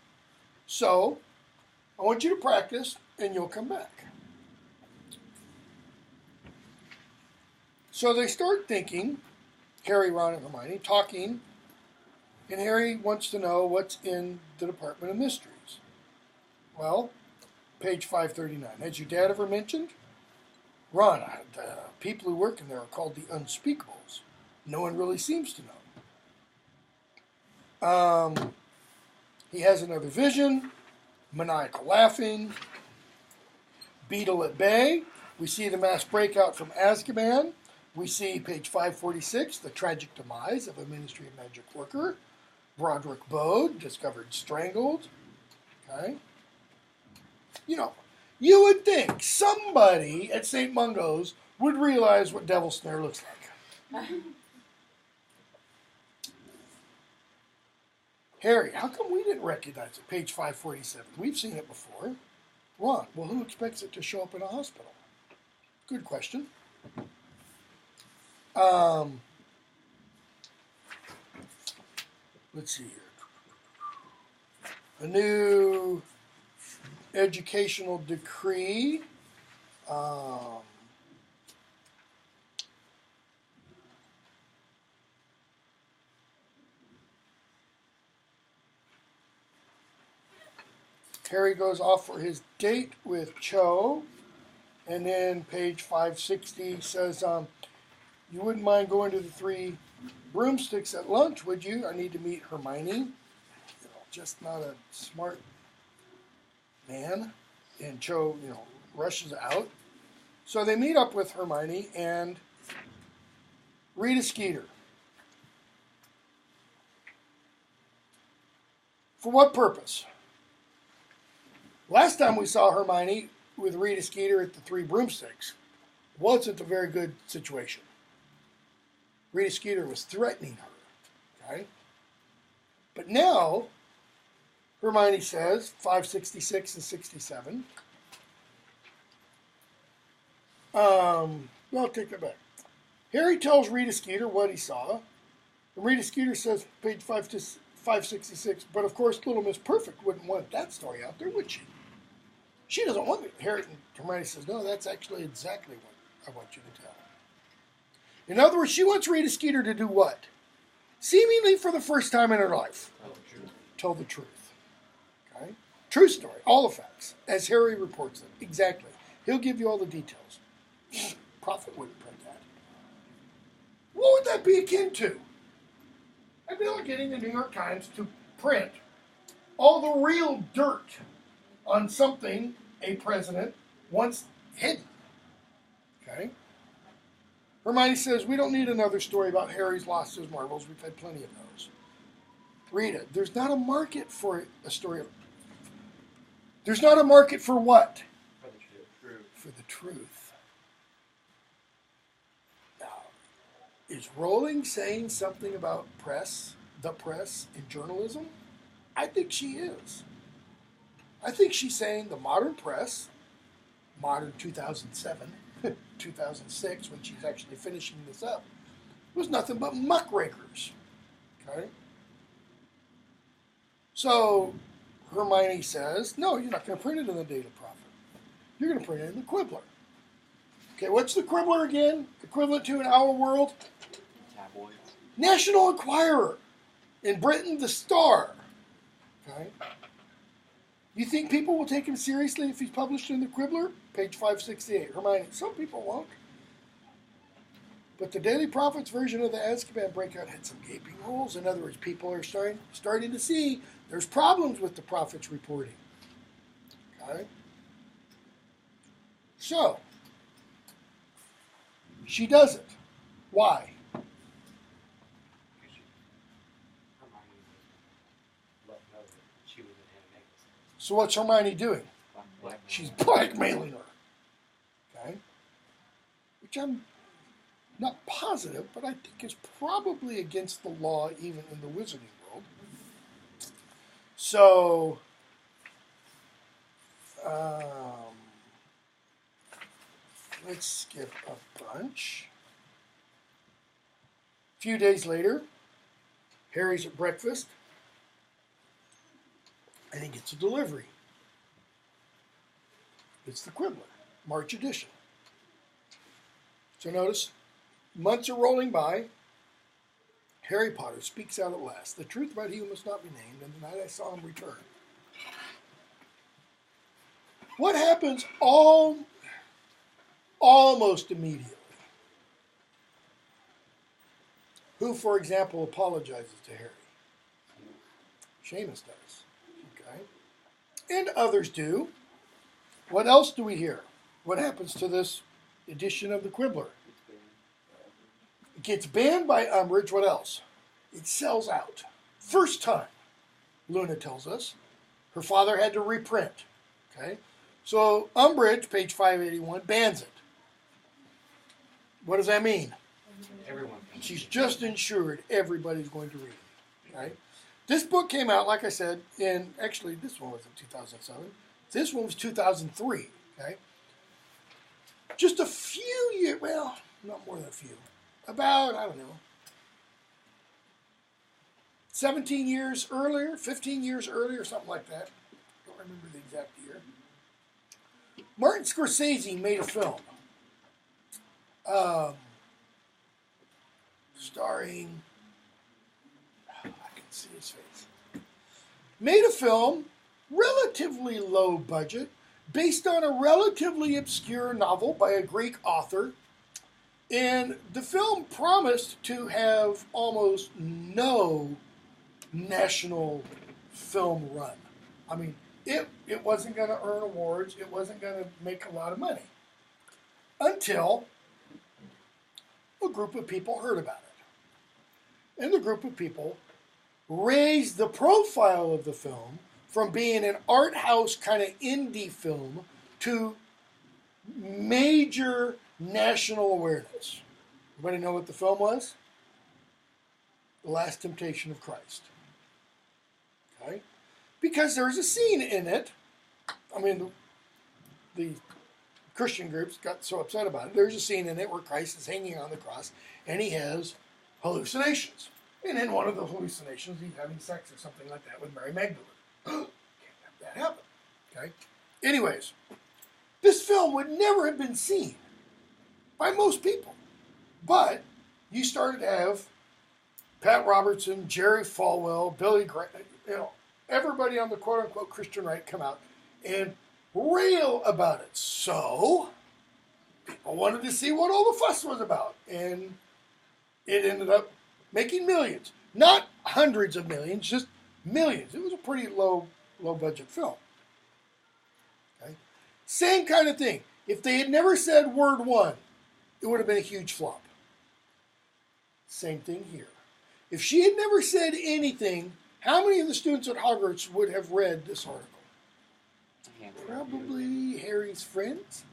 So, I want you to practice, and you'll come back. So they start thinking, Harry, Ron, and Hermione, talking, and Harry wants to know what's in the Department of Mysteries. Well, page 539. Has your dad ever mentioned? Ron, the people who work in there are called the Unspeakables. No one really seems to know. He has another vision, maniacal laughing, Beetle at bay. We see the mass breakout from Azkaban. We see, page 546, the tragic demise of a Ministry of Magic worker. Broderick Bode, discovered strangled. Okay? You know, you would think somebody at St. Mungo's would realize what Devil's Snare looks like. Harry, how come we didn't recognize it? Page 547. We've seen it before. Ron, well, who expects it to show up in a hospital? Good question. Let's see here. A new educational decree. Harry goes off for his date with Cho. And then page 560 says, you wouldn't mind going to the 3 broomsticks at lunch, would you? I need to meet Hermione. You know, just not a smart man. And Cho, rushes out. So they meet up with Hermione and Rita Skeeter. For what purpose? Last time we saw Hermione with Rita Skeeter at the 3 broomsticks wasn't a very good situation. Rita Skeeter was threatening her, okay? But now, Hermione says, 566 and 67. I'll take that back. Harry tells Rita Skeeter what he saw. And Rita Skeeter says, page 566, but of course Little Miss Perfect wouldn't want that story out there, would she? She doesn't want it. Harry and Hermione says, no, that's actually exactly what I want you to tell. In other words, she wants Rita Skeeter to do what? Seemingly for the first time in her life. Tell the truth. Okay? True story. All the facts. As Harry reports them. Exactly. He'll give you all the details. Prophet wouldn't print that. What would that be akin to? and they were getting the New York Times to print all the real dirt on something a president once hidden. Okay? Hermione says, we don't need another story about Harry's lost his marbles. We've had plenty of those. Read it. There's not a market for a story. There's not a market for what? For the truth. For the truth. Now, is Rowling saying something about the press, and journalism? I think she is. I think she's saying the modern press, modern 2007, 2006, when she's actually finishing this up, was nothing but muckrakers. Okay? So Hermione says, no, you're not going to print it in the Daily Prophet. You're going to print it in the Quibbler. Okay, what's the Quibbler again? Equivalent to in our world? Tabloids. National Enquirer. In Britain, the Star. Okay? You think people will take him seriously if he's published in the Quibbler? Page 568. Hermione, some people won't. But the Daily Prophet's version of the Azkaban breakout had some gaping holes. In other words, people are starting to see there's problems with the Prophet's reporting. Okay? So, she does it. Why? So what's Hermione doing? She's blackmailing her. Okay? Which I'm not positive, but I think is probably against the law even in the wizarding world. So, let's skip a bunch. A few days later, Harry's at breakfast, and he gets a delivery. It's the Quibbler, March edition. So notice, months are rolling by. Harry Potter speaks out at last. The truth about he who must not be named, and the night I saw him return. What happens almost immediately? Who, for example, apologizes to Harry? Seamus does. Okay. And others do. What else do we hear? What happens to this edition of the Quibbler? It gets banned by Umbridge. What else? It sells out. First time, Luna tells us. Her father had to reprint. Okay? So Umbridge, page 581, bans it. What does that mean? Everyone. She's just ensured everybody's going to read it. Okay? This book came out, like I said, actually this one was in 2007. This one was 2003. Okay? Just a few years, well, not more than a few. About, I don't know, 17 years earlier, 15 years earlier, something like that. I don't remember the exact year. Martin Scorsese made a film starring, I can see his face, made a film, relatively low budget, based on a relatively obscure novel by a Greek author. And the film promised to have almost no national film run. I mean, it wasn't going to earn awards. It wasn't going to make a lot of money. Until a group of people heard about it. And the group of people raised the profile of the film from being an art house kind of indie film to major national awareness. Everybody know what the film was? The Last Temptation of Christ. Okay? Because there's a scene in it. I mean, the Christian groups got so upset about it. There's a scene in it where Christ is hanging on the cross and he has hallucinations. And in one of the hallucinations, he's having sex or something like that with Mary Magdalene. Can't have that happen. Okay? Anyways, this film would never have been seen by most people. But you started to have Pat Robertson, Jerry Falwell, Billy Graham, everybody on the quote-unquote Christian right come out and rail about it. So people wanted to see what all the fuss was about. And it ended up making millions. Not hundreds of millions, just millions. It was a pretty low budget film. Okay? Same kind of thing. If they had never said word one, it would have been a huge flop. Same thing here. If she had never said anything, how many of the students at Hogwarts would have read this article? Probably Harry's friends.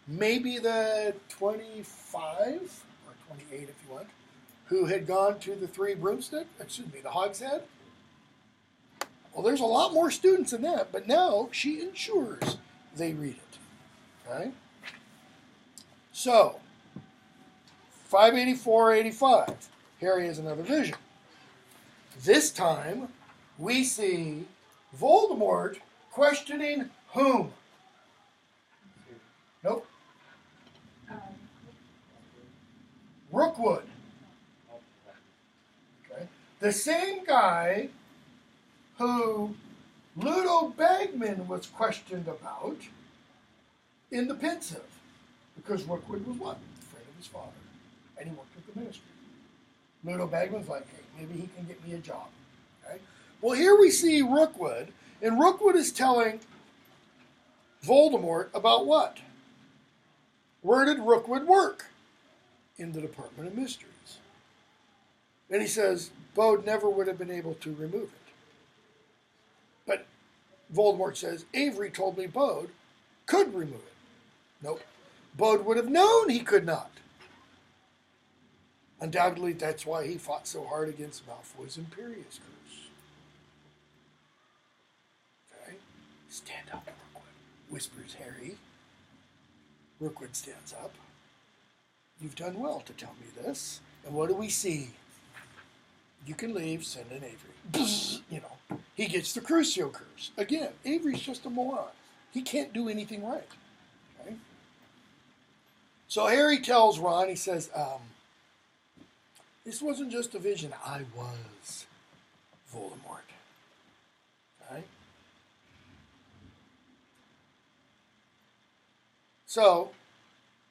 Maybe the 25 or 28 if you want, who had gone to the the Hogshead. Well, there's a lot more students than that, but now she ensures they read it. Okay? So, 584-85, Harry has another vision. This time, we see Voldemort questioning whom? Nope. Rookwood. Okay. The same guy who Ludo Bagman was questioned about in the Pensive. Because Rookwood was what? A friend of his father. And he worked with the ministry. Ludo Bagman's like, hey, maybe he can get me a job. Okay? Well, here we see Rookwood, and Rookwood is telling Voldemort about what? Where did Rookwood work? In the Department of Mysteries. And he says, Bode never would have been able to remove it. But Voldemort says, Avery told me Bode could remove it. Nope. Bode would have known he could not. Undoubtedly, that's why he fought so hard against Malfoy's Imperious Curse. Okay? Stand up, Rookwood, whispers Harry. Rookwood stands up. You've done well to tell me this. And what do we see? You can leave, send in Avery. You know, he gets the Crucio curse. Again, Avery's just a moron. He can't do anything right. Okay? So Harry tells Ron, he says, this wasn't just a vision. I was Voldemort. Okay? So,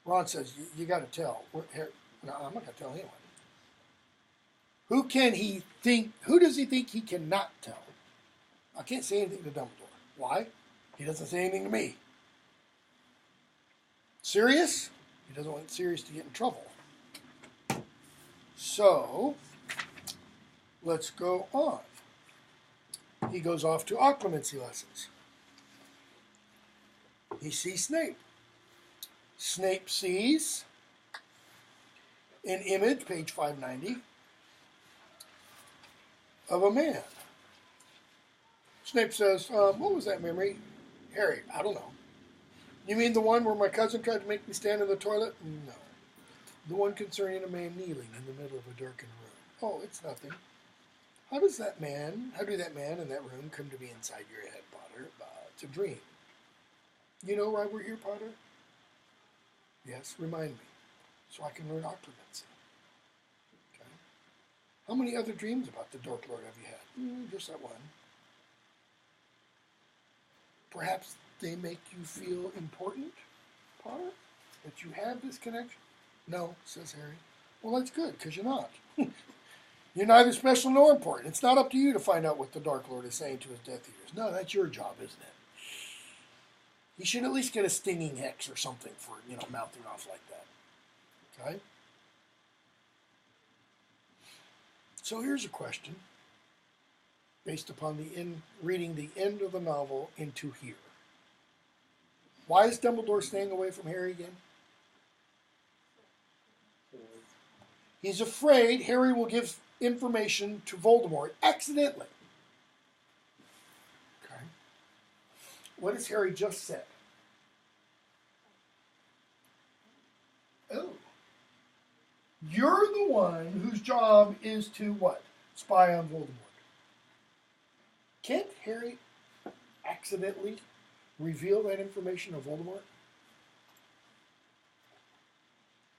Ron says, you got to tell. No, I'm not going to tell anyone. Who does he think he cannot tell? I can't say anything to Dumbledore. Why? He doesn't say anything to me. Sirius? He doesn't want Sirius to get in trouble. So, let's go on. He goes off to occlumency lessons. He sees Snape. Snape sees an image, page 590, of a man. Snape says, what was that memory? Harry, I don't know. You mean the one where my cousin tried to make me stand in the toilet? No. The one concerning a man kneeling in the middle of a darkened room. Oh, it's nothing. How do that man and that room come to be inside your head, Potter? It's a dream. You know why we're here, Potter? Yes, remind me, so I can learn occlumency. Okay. How many other dreams about the Dork Lord have you had? Just that one. Perhaps they make you feel important, Potter? That you have this connection? No, says Harry. Well, that's good, because you're not. You're neither special nor important. It's not up to you to find out what the Dark Lord is saying to his Death Eaters. No, that's your job, isn't it? You should at least get a stinging hex or something for, mouthing off like that. Okay? So here's a question based upon reading the end of the novel into here. Why is Dumbledore staying away from Harry again? He's afraid Harry will give information to Voldemort accidentally. Okay. What has Harry just said? Oh. You're the one whose job is to what? Spy on Voldemort. Can't Harry accidentally reveal that information to Voldemort?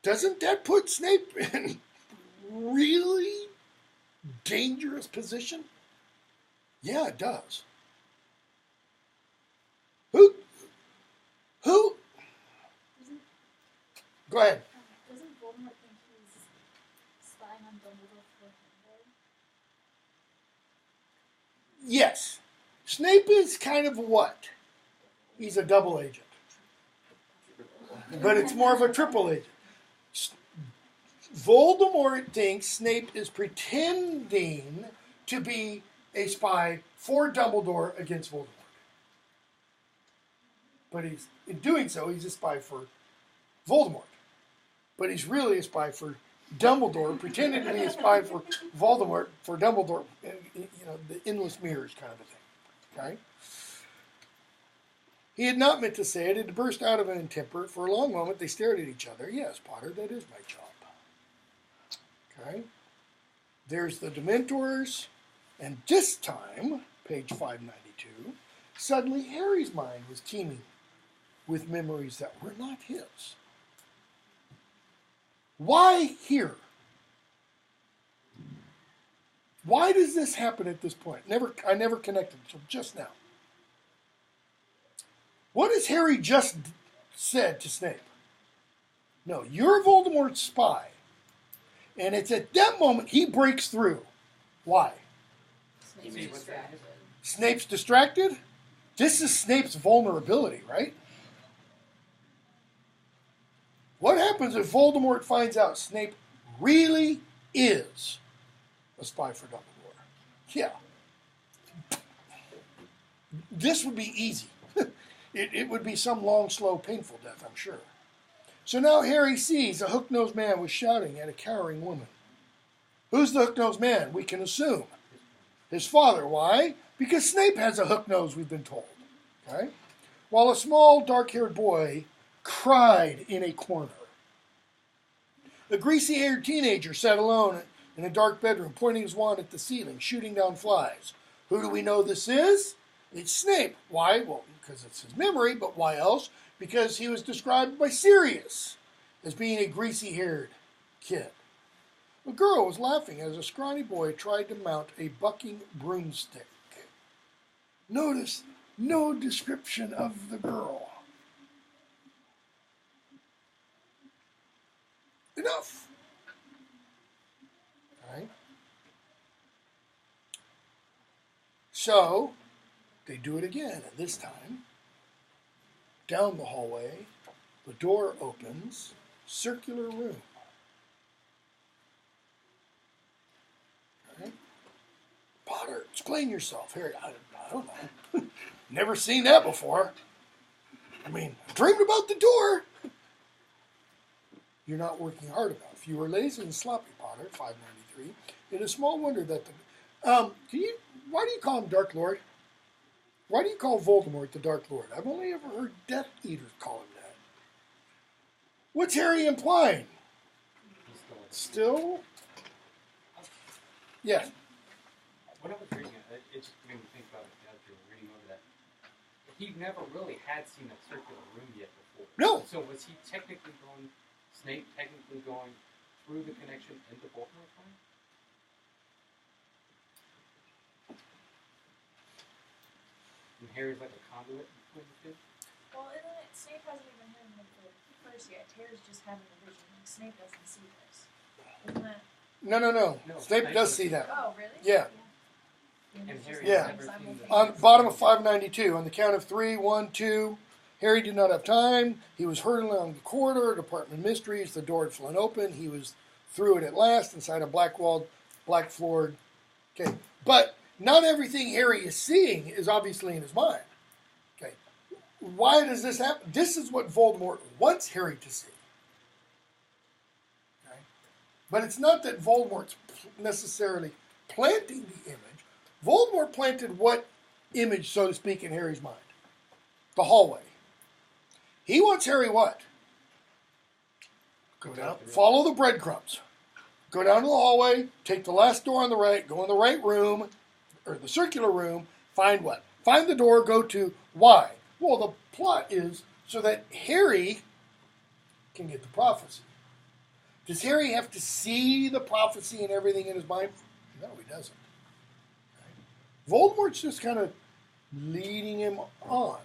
Doesn't that put Snape in really dangerous position? Yeah, it does. Who? Go ahead. Doesn't Voldemort think he's spying on Dumbledore for him, though? Yes. Snape is kind of what? He's a double agent. But it's more of a triple agent. Voldemort thinks Snape is pretending to be a spy for Dumbledore against Voldemort. But in doing so, he's a spy for Voldemort. But he's really a spy for Dumbledore, pretending to be a spy for Voldemort, for Dumbledore, the endless mirrors kind of a thing. Okay? He had not meant to say it. It had burst out of him in temper. For a long moment, they stared at each other. Yes, Potter, that is my job. Okay? There's the Dementors, and this time, page 592, suddenly Harry's mind was teeming with memories that were not his. Why here? Why does this happen at this point? I never connected until just now. What has Harry just said to Snape? No, you're Voldemort's spy. And it's at that moment he breaks through. Why? Snape's distracted. Snape's distracted? This is Snape's vulnerability, right? What happens if Voldemort finds out Snape really is a spy for Dumbledore? Yeah. This would be easy. It would be some long, slow, painful death, I'm sure. So now Harry sees a hook-nosed man was shouting at a cowering woman. Who's the hook-nosed man? We can assume. His father. Why? Because Snape has a hook nose, we've been told. Okay? While a small, dark-haired boy cried in a corner. A greasy-haired teenager sat alone in a dark bedroom, pointing his wand at the ceiling, shooting down flies. Who do we know this is? It's Snape. Why? Well, because it's his memory, but why else? Because he was described by Sirius as being a greasy-haired kid. A girl was laughing as a scrawny boy tried to mount a bucking broomstick. Notice no description of the girl. Enough. All right. So, they do it again, and this time, down the hallway, the door opens, circular room. All right. Potter, explain yourself. Harry, I don't know. Never seen that before. I mean, I dreamed about the door. You're not working hard enough. You were lazy and sloppy, Potter, 593. It is small wonder that why do you call him Dark Lord? Why do you call Voldemort the Dark Lord? I've only ever heard Death Eaters call him that. What's Harry implying? Still? Yes. When I was reading it, it just made me think about it as you were reading over that. He never really had seen a circular room yet before. No. So was he Snape technically going through the connection into Voldemort's mind? And Harry's like a conduit between the two? Well, isn't it, Snape hasn't even heard him for first yet. Harry's just having a vision. Like, Snape doesn't see this. Isn't that? No. Snape does see that. Oh, really? Yeah. And Harry Yeah. has never seen the On the bottom of 592, on the count of 3, 1, 2, Harry did not have time. He was hurtling along the corridor, Department of Mysteries. The door had flown open. He was through it at last, inside a black-walled, black-floored. Okay, but not everything Harry is seeing is obviously in his mind. Okay, why does this happen? This is what Voldemort wants Harry to see. Okay, but it's not that Voldemort's necessarily planting the image. Voldemort planted what image, so to speak, in Harry's mind? The hallway. He wants Harry what? Go down, follow the breadcrumbs. Go down to the hallway, take the last door on the right, go in the right room, or the circular room, find what? Find the door, go to why? Well, the plot is so that Harry can get the prophecy. Does Harry have to see the prophecy and everything in his mind? No, he doesn't. Okay. Voldemort's just kind of leading him on.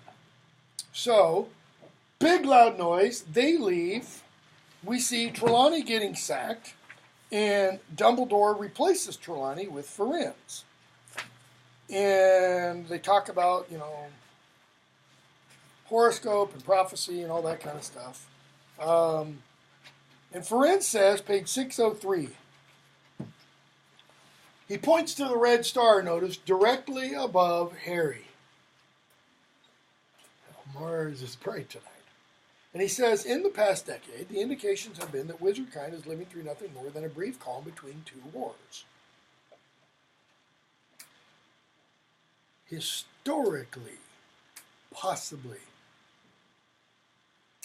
So, big loud noise, they leave. We see Trelawney getting sacked, and Dumbledore replaces Trelawney with Firenze. and they talk about, horoscope and prophecy and all that kind of stuff. And Ferenc says, page 603, he points to the red star, notice, directly above Harry. Mars is bright tonight. And he says, in the past decade, the indications have been that wizardkind is living through nothing more than a brief calm between two wars. Historically, possibly.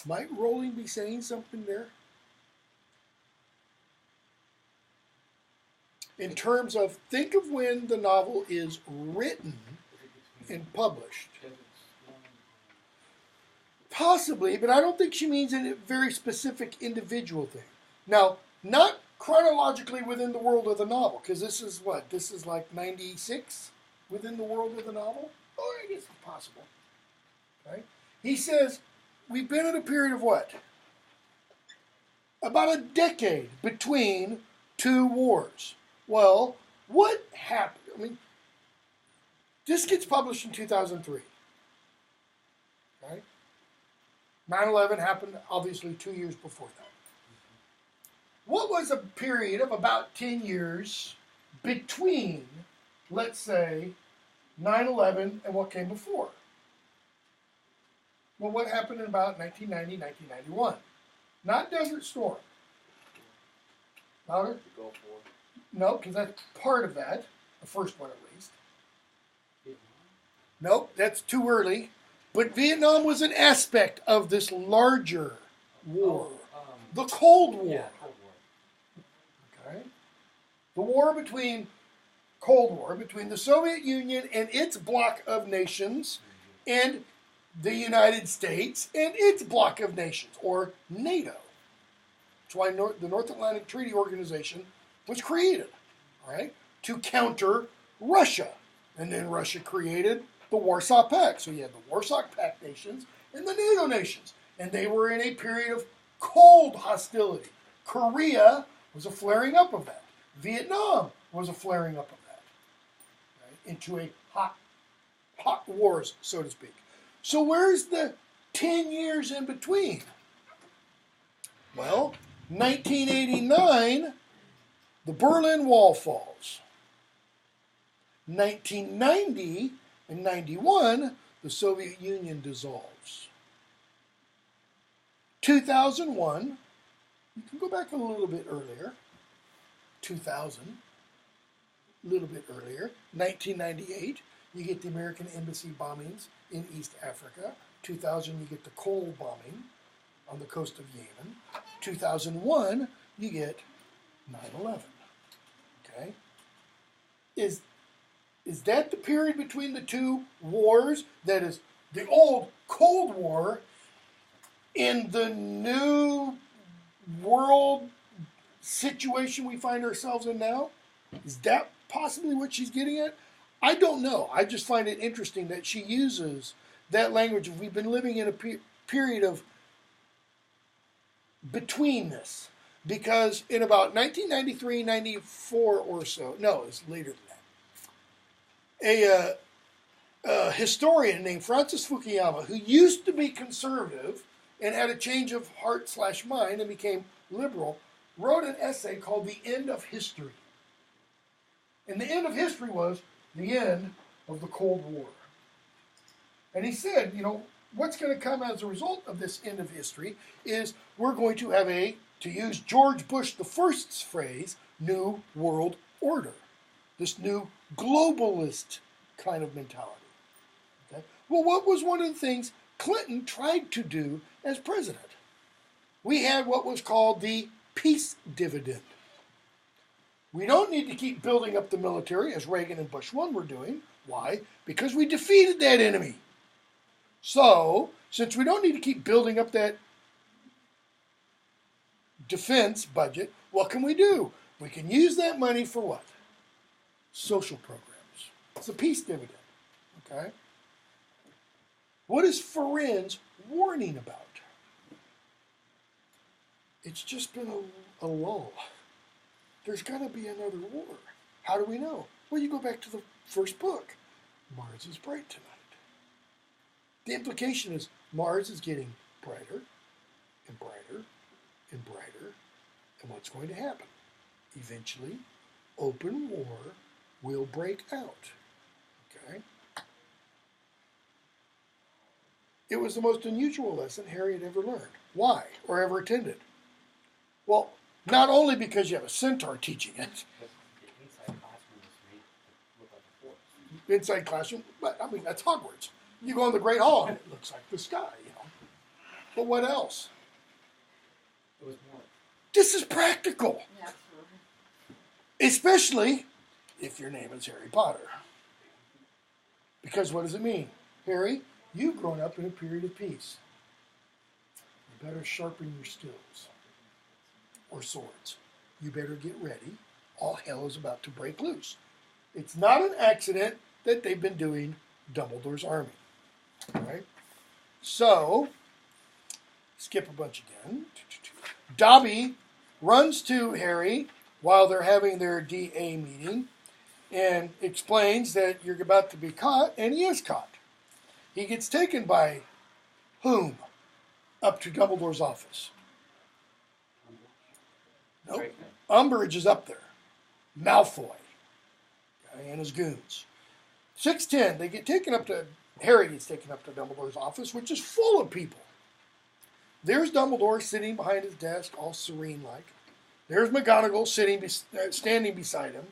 Might Rowling be saying something there? In terms of, think of when the novel is written and published. Possibly, but I don't think she means a very specific individual thing. Now, not chronologically within the world of the novel, because this is what? This is like 96 within the world of the novel? Oh, I guess it's possible. Okay? He says, we've been in a period of what? About a decade between two wars. Well, what happened? I mean, this gets published in 2003. Right? 9/11 happened, obviously, 2 years before that. What was a period of about 10 years between, let's say, 9/11 and what came before? Well, what happened in about 1990, 1991? Not Desert Storm. Louder? The Gulf War. No, because that's part of that. The first one, at least. Nope, that's too early. But Vietnam was an aspect of this larger war. The Cold War. Yeah, Cold War. Okay. The war between, Cold War, between the Soviet Union and its bloc of nations and the United States and its bloc of nations, or NATO. That's why the North Atlantic Treaty Organization was created, right, to counter Russia. And then Russia created the Warsaw Pact. So you had the Warsaw Pact nations and the NATO nations. And they were in a period of cold hostility. Korea was a flaring up of that. Vietnam was a flaring up of that. Right? Into a hot wars, so to speak. So where's the 10 years in between? Well, 1989, the Berlin Wall falls. 1990 and 91, the Soviet Union dissolves. 2001, you can go back a little bit earlier. 2000, a little bit earlier. 1998, you get the American embassy bombings in East Africa. 2000, you get the coal bombing on the coast of Yemen. 2001, you get 9/11. Okay? Is that the period between the two wars? That is the old Cold War in the new world situation we find ourselves in now? Is that possibly what she's getting at? I don't know. I just find it interesting that she uses that language of we've been living in a period of between this. Because in about 1993, 94 or so, no, it's later than that, a historian named Francis Fukuyama, who used to be conservative and had a change of heart/mind and became liberal, wrote an essay called The End of History. And the end of history was the end of the Cold War. And he said, what's going to come as a result of this end of history is we're going to have to use George Bush the First's phrase, new world order. This new globalist kind of mentality. Okay? Well, what was one of the things Clinton tried to do as president? We had what was called the peace dividend. We don't need to keep building up the military as Reagan and Bush 1 were doing. Why? Because we defeated that enemy. So, since we don't need to keep building up that defense budget, what can we do? We can use that money for what? Social programs. It's a peace dividend. Okay? What is Ferenc warning about? It's just been a lull. There's got to be another war. How do we know? Well, you go back to the first book. Mars is bright tonight. The implication is Mars is getting brighter and brighter and brighter. And what's going to happen? Eventually, open war will break out. Okay? It was the most unusual lesson Harry had ever learned. Why? Or ever attended? Well, not only because you have a centaur teaching it, But the inside classroom was made to look like a forest. inside classroom, but I mean, that's Hogwarts. You go in the Great Hall and it looks like the sky, you know. But what else? It was more. This is practical, Yeah, absolutely. especially if your name is Harry Potter. Because what does it mean? Harry, you've grown up in a period of peace. You better sharpen your skills. Or swords. You better get ready. All hell is about to break loose. It's not an accident that they've been doing Dumbledore's army. Right? So, skip a bunch again. Dobby runs to Harry while they're having their DA meeting and explains that you're about to be caught, and he is caught. He gets taken by whom? Up to Dumbledore's office. Nope. Right. Umbridge is up there. Malfoy. Okay, and his goons. 6:10, they get taken up to, Harry gets taken up to Dumbledore's office, which is full of people. There's Dumbledore sitting behind his desk, all serene-like. There's McGonagall standing beside him,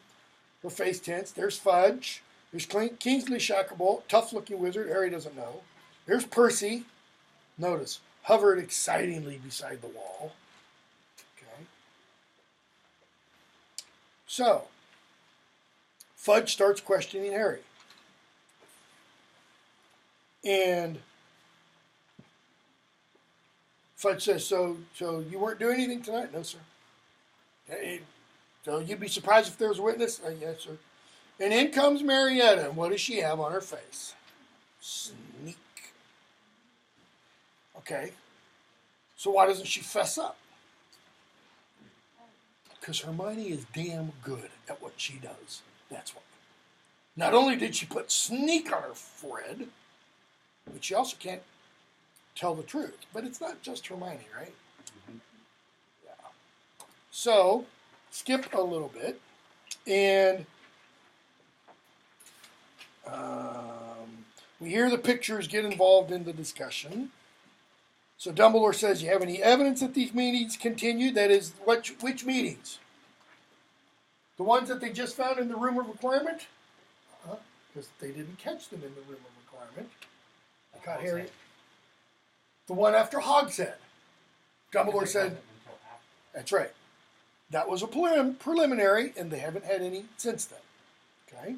her face tense. There's Fudge. There's Kingsley Shacklebolt, tough-looking wizard Harry doesn't know. There's Percy. Notice, hovered excitingly beside the wall. Okay. So, Fudge starts questioning Harry. And Fudge says, so you weren't doing anything tonight? No, sir. So you'd be surprised if there was a witness? Yes, sir. And in comes Marietta, and what does she have on her face? Sneak. Okay. So why doesn't she fess up? Because Hermione is damn good at what she does. That's why. Not only did she put sneak on her forehead, but she also can't tell the truth. But it's not just Hermione, right? Mm-hmm. Yeah. So, skip a little bit, and we hear the pictures get involved in the discussion. So Dumbledore says, you have any evidence that these meetings continued? That is, which meetings? The ones that they just found in the Room of Requirement? Because they didn't catch them in the Room of Requirement. They caught Harry. The one after Hogshead. Dumbledore said, that's right. That was a preliminary, and they haven't had any since then. Okay?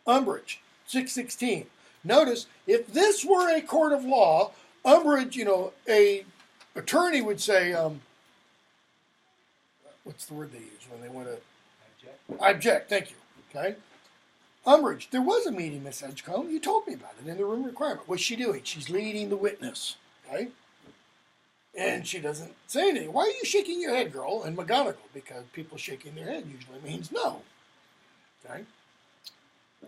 Umbridge, 616. Notice, if this were a court of law, Umbridge, a attorney would say, what's the word they use when they want to? Object. I object, thank you. Okay? Umbridge, there was a meeting, Miss Edgecombe. You told me about it in the Room Requirement. What's she doing? She's leading the witness. Okay? And she doesn't say anything. Why are you shaking your head, girl? And McGonagall, because people shaking their head usually means no. Okay?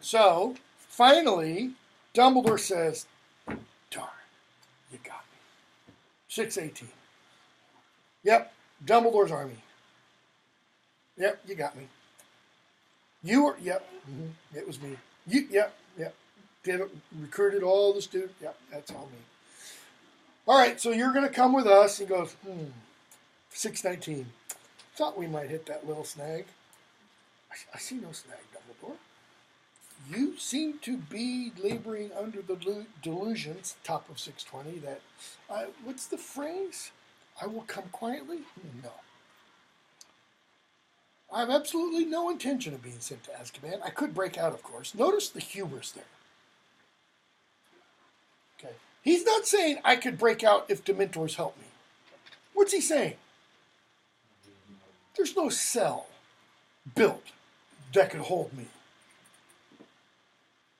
So, finally, Dumbledore says, darn, you got me. 618. Yep, Dumbledore's army. Yep, you got me. You were, yep, it was me. Yep. Recruited all the students. Yep, that's all me. All right, so you're going to come with us. He goes, 619. Thought we might hit that little snag. I see no snag, Dumbledore. You seem to be laboring under the delusions, top of 620, that, what's the phrase? I will come quietly? No. I have absolutely no intention of being sent to Azkaban. I could break out, of course. Notice the hubris there. Okay. He's not saying I could break out if Dementors help me. What's he saying? There's no cell built that could hold me.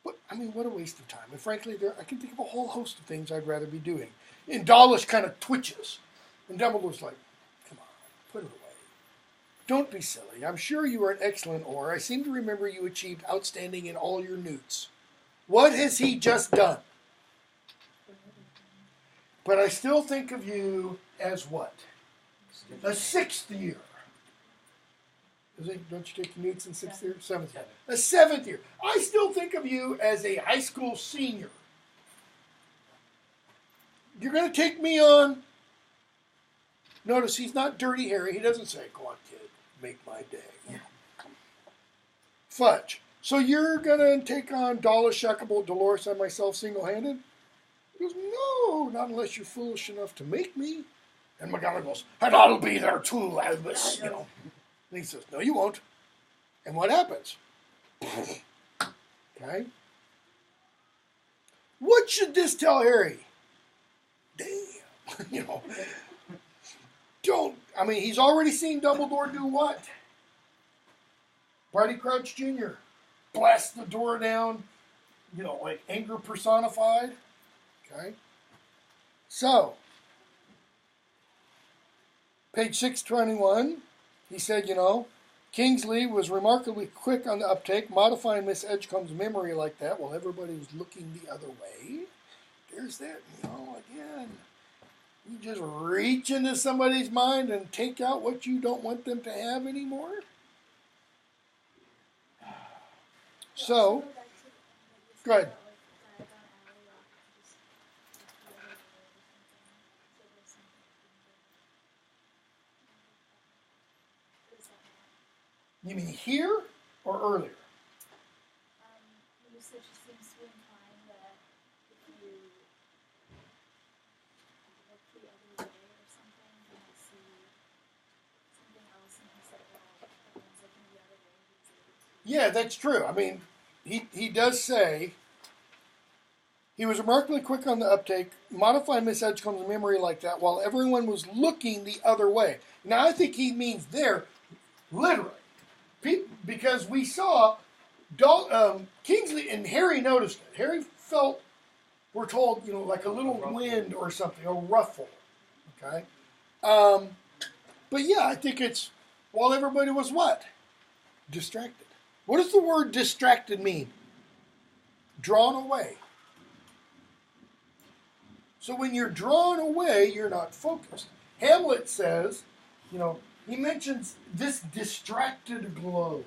But, I mean, what a waste of time. And frankly, I can think of a whole host of things I'd rather be doing. And Dawlish kind of twitches. And Dumbledore's like, come on, put it away. Don't be silly. I'm sure you are an excellent oar. I seem to remember you achieved outstanding in all your newts. What has he just done? But I still think of you as what? A 6th year. Don't you take newts in 6th year? 7th year. A 7th year. I still think of you as a high school senior. You're going to take me on. Notice he's not Dirty Harry. He doesn't say, go on, kid, make my day. Fudge. So you're going to take on Dolores, Shuckable, Dolores, and myself single-handed? He goes, no, not unless you're foolish enough to make me. And McGonagall goes, and I'll be there too, Albus, you know. And he says, no, you won't. And what happens? Okay. What should this tell Harry? Damn. You know. He's already seen Dumbledore do what? Barty Crouch Jr. blast the door down, you know, like anger personified. Okay. So, page 621, he said, you know, Kingsley was remarkably quick on the uptake, modifying Miss Edgecombe's memory like that while everybody was looking the other way. There's that, you know, again. You just reach into somebody's mind and take out what you don't want them to have anymore. So, go ahead. You mean here or earlier? You said she seems to imply that if you look the other way or something, you might see something else, and he said, well, everyone's looking the other way, he was able to. Yeah, that's true. I mean, he does say he was remarkably quick on the uptake, modifying Miss Edgecombe's memory like that while everyone was looking the other way. Now, I think he means there, literally. Because we saw Kingsley and Harry noticed it. Harry felt, we're told, you know, like a little wind or something, a ruffle. Okay? But yeah, I think it's while everybody was what? Distracted. What does the word distracted mean? Drawn away. So when you're drawn away, you're not focused. Hamlet says, you know, he mentions this distracted glow.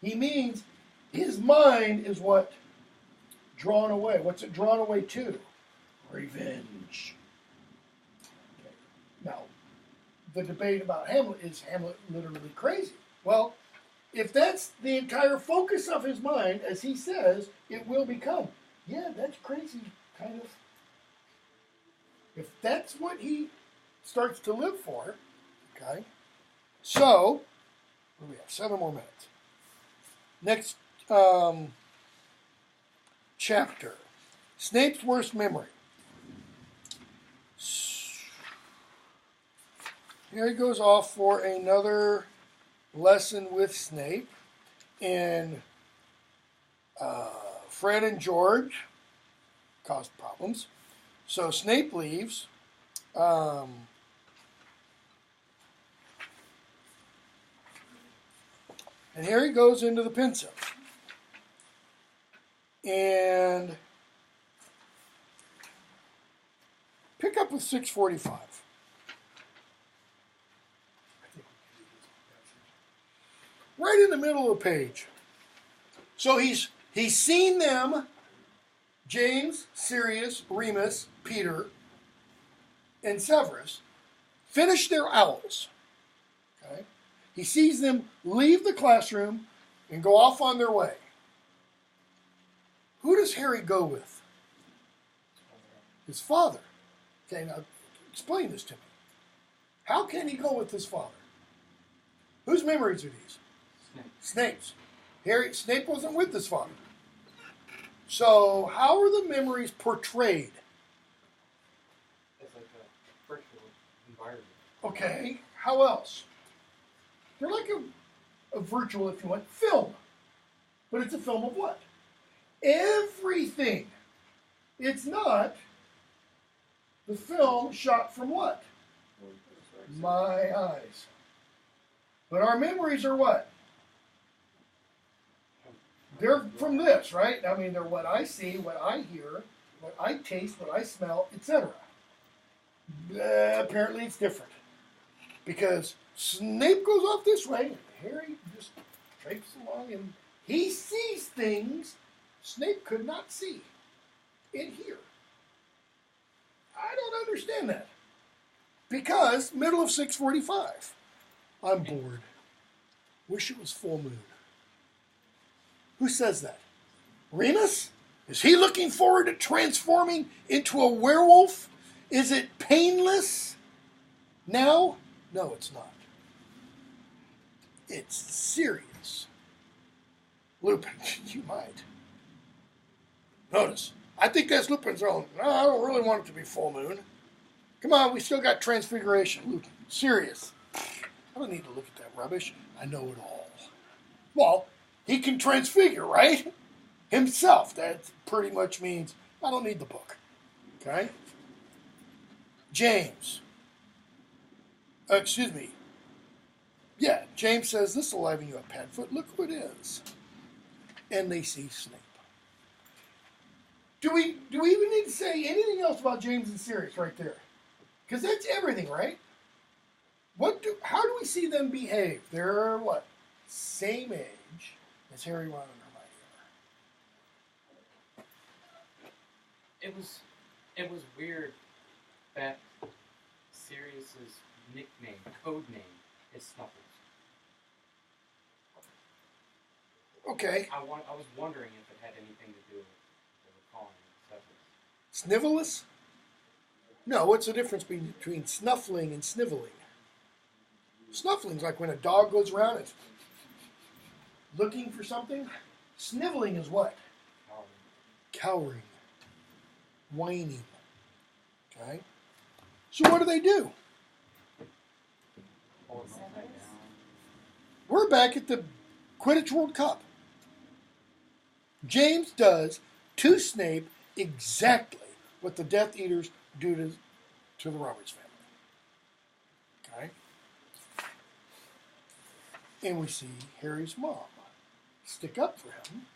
He means his mind is what? Drawn away. What's it drawn away to? Revenge. Okay. Now, the debate about Hamlet, is Hamlet literally crazy? Well, if that's the entire focus of his mind, as he says, it will become. Yeah, that's crazy, kind of. If that's what he starts to live for, okay? So, what do we have? 7 more minutes. Next chapter. Snape's worst memory. Here he goes off for another lesson with Snape. And Fred and George caused problems. So Snape leaves. And Harry goes into the pensive. And pick up with 645. Right in the middle of the page. So he's seen them, James, Sirius, Remus, Peter, and Severus, finish their owls. Okay? He sees them leave the classroom and go off on their way. Who does Harry go with? His father. Okay, now explain this to me. How can he go with his father? Whose memories are these? Snape's. Snape wasn't with his father. So how are the memories portrayed? It's like a virtual environment. Okay, how else? They're like a virtual, if you want, film. But it's a film of what? Everything. It's not the film shot from what? My eyes. But our memories are what? They're from this, right? I mean, they're what I see, what I hear, what I taste, what I smell, etc. Apparently it's different. Because Snape goes off this way, and Harry just traipses along, and he sees things Snape could not see and hear. I don't understand that. Because middle of 6:45, I'm bored. Wish it was full moon. Who says that? Remus? Is he looking forward to transforming into a werewolf? Is it painless now? No, it's not. It's serious. Lupin, you might. Notice, I think that's Lupin's own. No, I don't really want it to be full moon. Come on, we still got transfiguration. Lupin, serious. I don't need to look at that rubbish. I know it all. Well, he can transfigure, right? Himself. That pretty much means I don't need the book. Okay? James. Excuse me. Yeah, James says, this will liven you up, Padfoot. Look who it is. And they see Snape. Do we even need to say anything else about James and Sirius right there? Because that's everything, right? How do we see them behave? They're what? Same age as Harry, Ron, and Hermione are. It was weird that Sirius's nickname, code name, is Snuffles. Okay. I was wondering if it had anything to do with what they were calling it Snuffles. Snivelous? No, what's the difference between snuffling and sniveling? Snuffling's like when a dog goes around and looking for something. Sniveling is what? Cowering. Whining. Okay? So what do? Hold them upside down. We're back at the Quidditch World Cup. James does to Snape exactly what the Death Eaters do to the Roberts family. Okay? And we see Harry's mom stick up for him.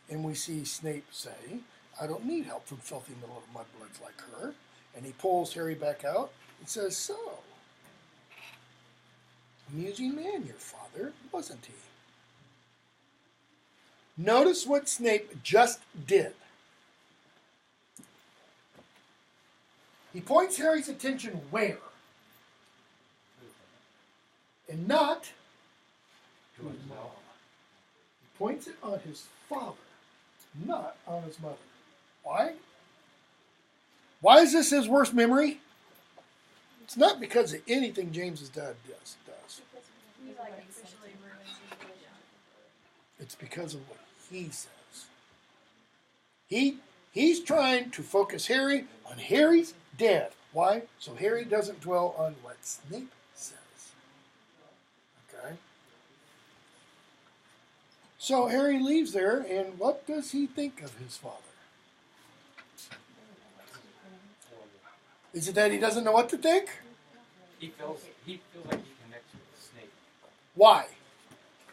And we see Snape say, I don't need help from filthy little mudbloods like her. And he pulls Harry back out and says, so, amusing man, your father, wasn't he? Notice what Snape just did. He points Harry's attention where? And not to his mom. He points it on his father, not on his mother. Why? Why is this his worst memory? It's not because of anything James's dad does. He like officially ruins his relationship. It's because of what he says. He's trying to focus Harry on Harry's dad. Why? So Harry doesn't dwell on what Snape says. Okay? So Harry leaves there, and what does he think of his father? Is it that he doesn't know what to think? He feels like he connects with Snape Why?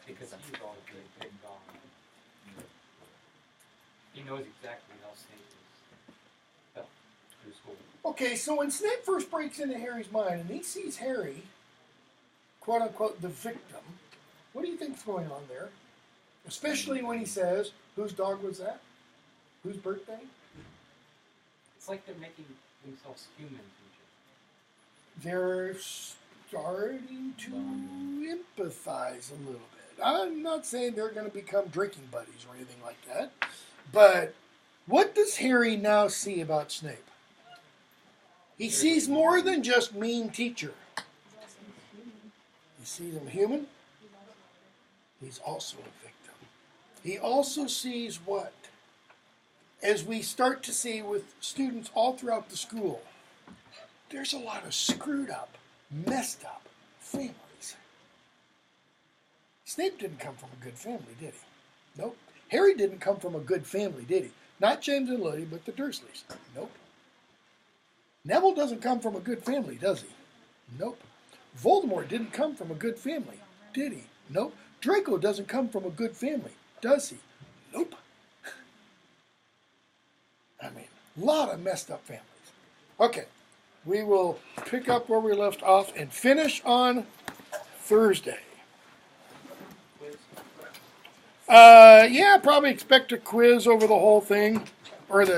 because he's always been big dog. He knows exactly how Snape is felt through school. Okay, so when Snape first breaks into Harry's mind and he sees Harry, quote unquote, the victim, what do you think's going on there? Especially when he says, whose dog was that? Whose birthday? It's like they're making themselves human to each They're starting to empathize a little bit. I'm not saying they're going to become drinking buddies or anything like that, but what does Harry now see about Snape? He sees more than just mean teacher. He sees him human. He's also a victim. He also sees what? As we start to see with students all throughout the school, there's a lot of screwed up, messed up families. Snape didn't come from a good family, did he? Nope. Harry didn't come from a good family, did he? Not James and Lily, but the Dursleys. Nope. Neville doesn't come from a good family, does he? Nope. Voldemort didn't come from a good family, did he? Nope. Draco doesn't come from a good family, does he? Nope. I mean, a lot of messed up families. Okay, we will pick up where we left off and finish on Thursday. Yeah, probably expect a quiz over the whole thing, or the